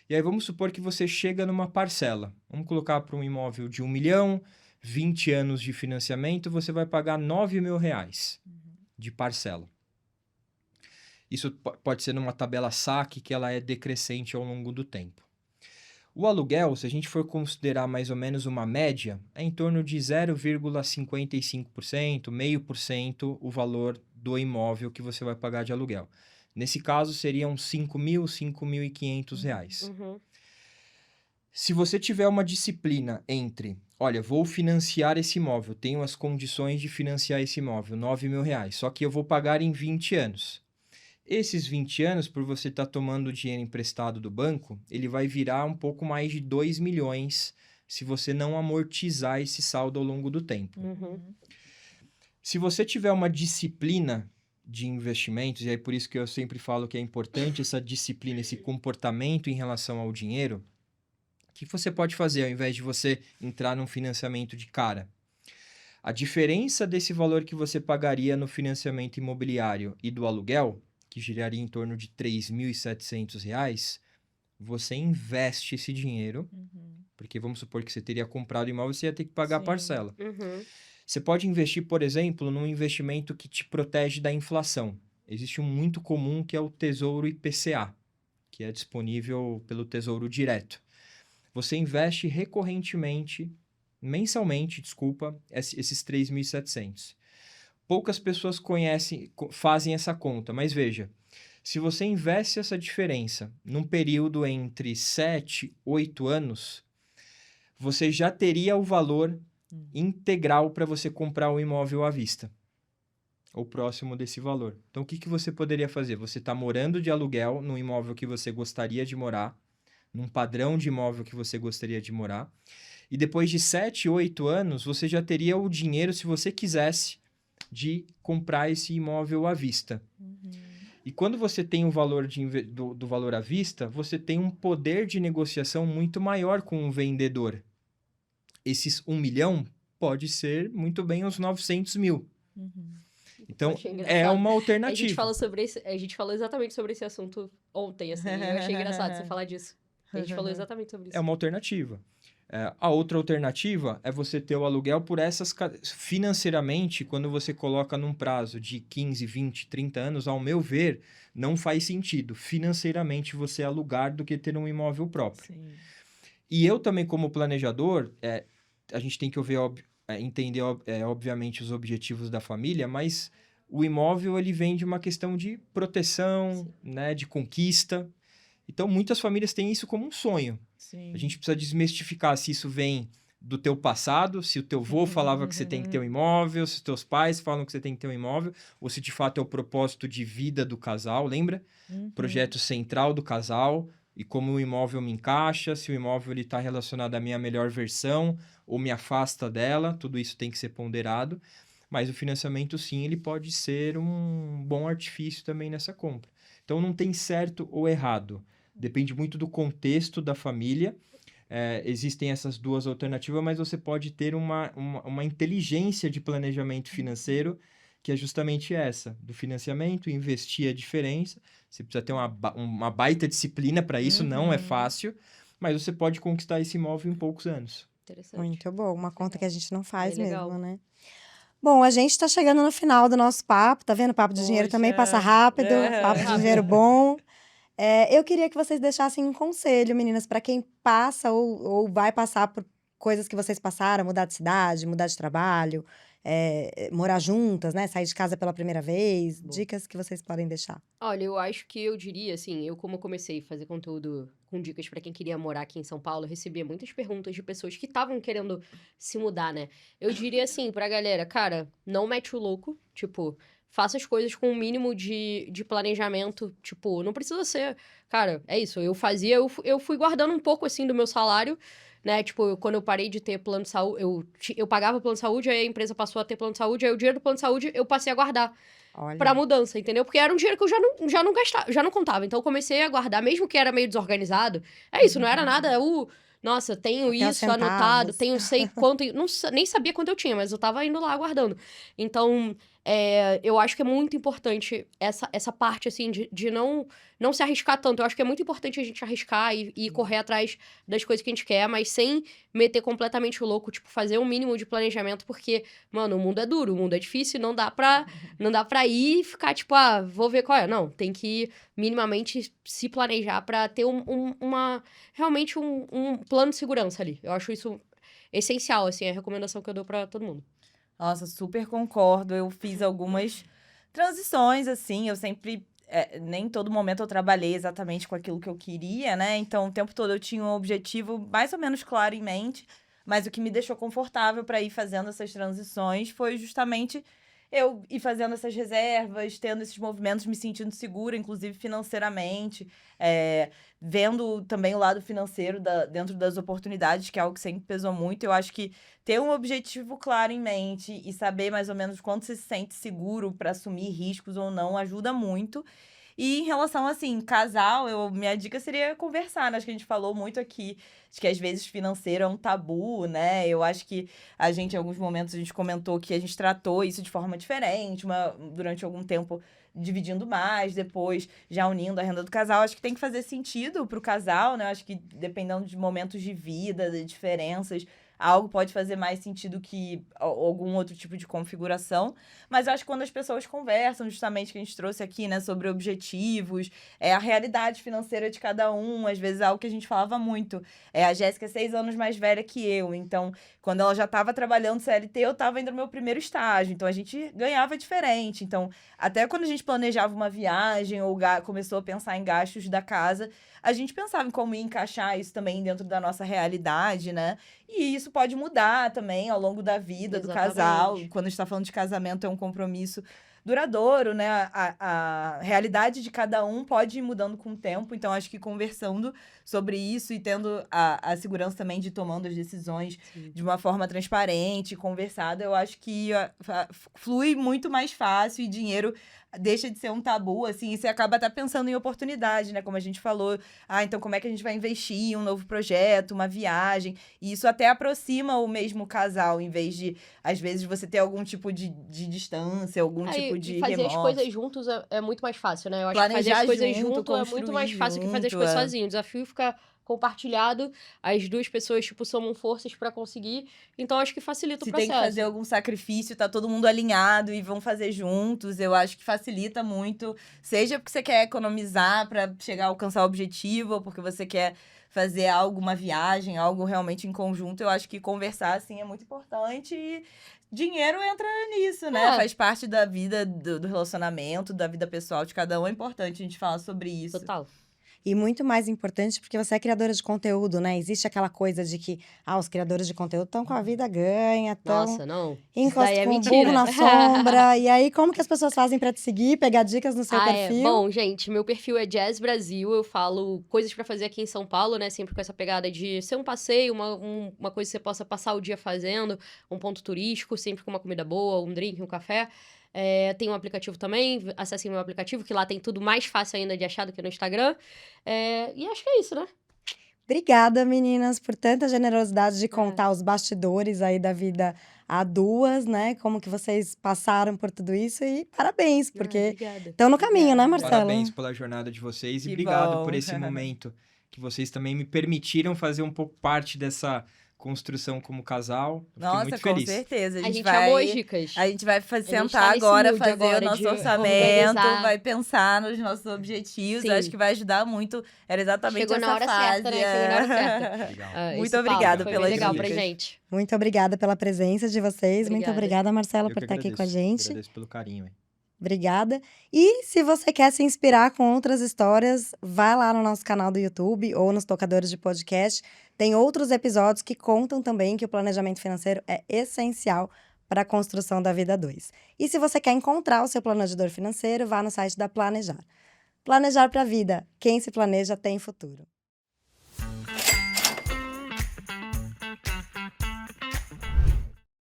E aí, vamos supor que você chega numa parcela. Vamos colocar para um imóvel de 1 milhão, 20 anos de financiamento, você vai pagar 9 mil reais de parcela. Isso pode ser numa tabela saque, que ela é decrescente ao longo do tempo. O aluguel, se a gente for considerar mais ou menos uma média, é em torno de 0,55%, 0,5% o valor do imóvel que você vai pagar de aluguel. Nesse caso, seriam 5.000, 5.500 reais. Se você tiver uma disciplina entre, olha, vou financiar esse imóvel, tenho as condições de financiar esse imóvel, 9 mil reais, só que eu vou pagar em 20 anos. Esses 20 anos, por você estar tomando dinheiro emprestado do banco, ele vai virar um pouco mais de 2 milhões se você não amortizar esse saldo ao longo do tempo. Se você tiver uma disciplina de investimentos, e aí por isso que eu sempre falo que é importante essa disciplina, esse comportamento em relação ao dinheiro, o que você pode fazer ao invés de você entrar num financiamento de cara? A diferença desse valor que você pagaria no financiamento imobiliário e do aluguel, que giraria em torno de R$ 3.700, você investe esse dinheiro, porque vamos supor que você teria comprado o imóvel, você ia ter que pagar a parcela. Você pode investir, por exemplo, num investimento que te protege da inflação. Existe um muito comum que é o Tesouro IPCA, que é disponível pelo Tesouro Direto. Você investe recorrentemente, mensalmente, esses 3.700. Poucas pessoas fazem essa conta, mas veja, se você investe essa diferença num período entre 7 e 8 anos, você já teria o valor integral para você comprar o imóvel à vista, ou próximo desse valor. Então, o que você poderia fazer? Você está morando de aluguel num imóvel que você gostaria de morar, num padrão de imóvel que você gostaria de morar, e depois de 7, 8 anos, você já teria o dinheiro, se você quisesse, de comprar esse imóvel à vista. E quando você tem o valor do valor à vista, você tem um poder de negociação muito maior com o vendedor. Esses 1 milhão pode ser muito bem os 900 mil. Então, é uma alternativa. A gente falou exatamente sobre esse assunto ontem, assim, e eu achei engraçado você falar disso. A gente falou exatamente sobre isso. É uma alternativa. A outra alternativa é você ter o aluguel por financeiramente, quando você coloca num prazo de 15, 20, 30 anos, ao meu ver, não faz sentido financeiramente você alugar do que ter um imóvel próprio. Sim. E eu também, como planejador, a gente tem que entender, obviamente, os objetivos da família, mas o imóvel ele vem de uma questão de proteção, né, de conquista. Então, muitas famílias têm isso como um sonho. Sim. A gente precisa desmistificar se isso vem do teu passado, se o teu avô falava que você tem que ter um imóvel, se os teus pais falam que você tem que ter um imóvel, ou se de fato é o propósito de vida do casal, lembra? Projeto central do casal, e como o imóvel me encaixa, se o imóvel está relacionado à minha melhor versão, ou me afasta dela, tudo isso tem que ser ponderado. Mas o financiamento, sim, ele pode ser um bom artifício também nessa compra. Então, não tem certo ou errado. Depende muito do contexto da família. Existem essas duas alternativas, mas você pode ter uma inteligência de planejamento financeiro, que é justamente essa, do financiamento, investir a diferença. Você precisa ter uma baita disciplina para isso, não é fácil, mas você pode conquistar esse imóvel em poucos anos. Interessante. Muito bom, uma conta que a gente não faz Bem legal. mesmo, né? Bom, a gente tá chegando no final do nosso papo, tá vendo? Papo de dinheiro também passa rápido, papo de dinheiro bom. Eu queria que vocês deixassem um conselho, meninas, para quem passa ou vai passar por coisas que vocês passaram, mudar de cidade, mudar de trabalho, morar juntas, né? Sair de casa pela primeira vez. Boa. Dicas que vocês podem deixar. Olha, eu acho que eu diria, assim, eu como comecei a fazer conteúdo com dicas pra quem queria morar aqui em São Paulo, eu recebia muitas perguntas de pessoas que estavam querendo se mudar, né? Eu diria assim pra galera, cara, não mete o louco, tipo, faça as coisas com o mínimo de planejamento, tipo, não precisa ser, cara, é isso, eu fui guardando um pouco, assim, do meu salário, né, tipo, quando eu parei de ter plano de saúde, eu pagava plano de saúde, aí a empresa passou a ter plano de saúde, aí o dinheiro do plano de saúde eu passei a guardar pra Olha, mudança, entendeu? Porque era um dinheiro que eu já não gastava, já não contava. Então eu comecei a guardar, mesmo que era meio desorganizado. É isso, não era nada, nossa, tenho até os isso anotado, centavos. tenho sei quanto, não, nem sabia quanto eu tinha, mas eu tava indo lá guardando. Então, eu acho que é muito importante essa parte, assim, de não se arriscar tanto. Eu acho que é muito importante a gente arriscar e correr atrás das coisas que a gente quer, mas sem meter completamente o louco, tipo, fazer um mínimo de planejamento, porque, mano, o mundo é duro, o mundo é difícil, não dá pra ir e ficar, tipo, vou ver qual é. Não, tem que minimamente se planejar pra ter realmente um plano de segurança ali. Eu acho isso essencial, assim, é a recomendação que eu dou pra todo mundo. Nossa, super concordo. Eu fiz algumas transições, assim. Eu sempre. Nem todo momento eu trabalhei exatamente com aquilo que eu queria, né? Então, o tempo todo eu tinha um objetivo mais ou menos claro em mente. Mas o que me deixou confortável para ir fazendo essas transições foi justamente eu ir fazendo essas reservas, tendo esses movimentos, me sentindo segura, inclusive financeiramente. Vendo também o lado financeiro dentro das oportunidades, que é algo que sempre pesou muito. Eu acho que ter um objetivo claro em mente e saber mais ou menos quando você se sente seguro para assumir riscos ou não ajuda muito. E em relação, assim, casal, minha dica seria conversar, né? Acho que a gente falou muito aqui, de que às vezes financeiro é um tabu, né? Eu acho que a gente, em alguns momentos, a gente comentou que a gente tratou isso de forma diferente, durante algum tempo dividindo mais, depois já unindo a renda do casal. Acho que tem que fazer sentido pro casal, né? Acho que dependendo de momentos de vida, de diferenças, algo pode fazer mais sentido que algum outro tipo de configuração. Mas eu acho que quando as pessoas conversam, justamente que a gente trouxe aqui, né, sobre objetivos, a realidade financeira de cada um, às vezes é algo que a gente falava muito. A Jéssica é 6 anos mais velha que eu, então, quando ela já estava trabalhando CLT, eu estava indo no meu primeiro estágio, então a gente ganhava diferente. Então, até quando a gente planejava uma viagem ou começou a pensar em gastos da casa, a gente pensava em como encaixar isso também dentro da nossa realidade, né? E isso pode mudar também ao longo da vida do casal. Exatamente. Quando a gente está falando de casamento, é um compromisso duradouro, né? A realidade de cada um pode ir mudando com o tempo. Então, acho que conversando sobre isso e tendo a segurança também de tomando as decisões Sim. de uma forma transparente, conversada, eu acho que flui muito mais fácil e dinheiro deixa de ser um tabu, assim, e você acaba até pensando em oportunidade, né? Como a gente falou, então como é que a gente vai investir em um novo projeto, uma viagem? E isso até aproxima o mesmo casal, em vez de, às vezes, você ter algum tipo de distância, algum tipo E de fazer as remorso. coisas juntos é muito mais fácil, né? Eu acho que fazer Planejar as coisas junto, junto é muito mais construir fácil que fazer as junto, coisas sozinho. O desafio fica compartilhado, as duas pessoas, tipo, somam forças pra conseguir. Então, acho que facilita o Se tem que processo. fazer algum sacrifício, tá todo mundo alinhado e vão fazer juntos, eu acho que facilita muito. Seja porque você quer economizar pra chegar a alcançar o objetivo, ou porque você quer fazer algo, uma viagem, algo realmente em conjunto, eu acho que conversar, assim, é muito importante e dinheiro entra nisso, né? É. Faz parte da vida, do relacionamento, da vida pessoal de cada um, é importante a gente falar sobre isso. Total. E muito mais importante porque você é criadora de conteúdo, né? Existe aquela coisa de que, os criadores de conteúdo estão com a vida ganha, estão Nossa, não. Isso daí é com o mentira. burro na sombra. E aí, como que as pessoas fazem pra te seguir, pegar dicas no seu perfil? Bom, gente, meu perfil é Jazz Brasil. Eu falo coisas pra fazer aqui em São Paulo, né? Sempre com essa pegada de ser um passeio, uma coisa que você possa passar o dia fazendo, um ponto turístico, sempre com uma comida boa, um drink, um café. Tem um aplicativo também, acessem meu aplicativo, que lá tem tudo mais fácil ainda de achar do que no Instagram. E acho que é isso, né? Obrigada, meninas, por tanta generosidade de contar os bastidores aí da vida a duas, né? Como que vocês passaram por tudo isso e parabéns, porque Obrigada. estão no caminho, né, Obrigada. Marcelo? Parabéns pela jornada de vocês e Que obrigado bom. por esse momento que vocês também me permitiram fazer um pouco parte construção como casal. Eu fiquei Nossa, muito com feliz. A certeza. gente amou as dicas. A gente vai gente sentar tá nesse agora, mood fazer agora o nosso de orçamento, organizar. vai pensar nos nossos objetivos. Sim. Eu acho que vai ajudar muito. Era exatamente Chegou na essa hora fase. certa, né? Chegou na hora certa. Legal. Muito Esse papo obrigada foi pelas bem legal pra dicas. gente. Muito obrigada pela presença de vocês. Muito Obrigada. obrigada, Marcela, Eu por que estar aqui com a agradeço. gente. Agradeço pelo carinho, hein? Obrigada. E se você quer se inspirar com outras histórias, vai lá no nosso canal do YouTube ou nos tocadores de podcast. Tem outros episódios que contam também que o planejamento financeiro é essencial para a construção da vida 2. E se você quer encontrar o seu planejador financeiro, vá no site da Planejar. Planejar para a vida. Quem se planeja tem futuro.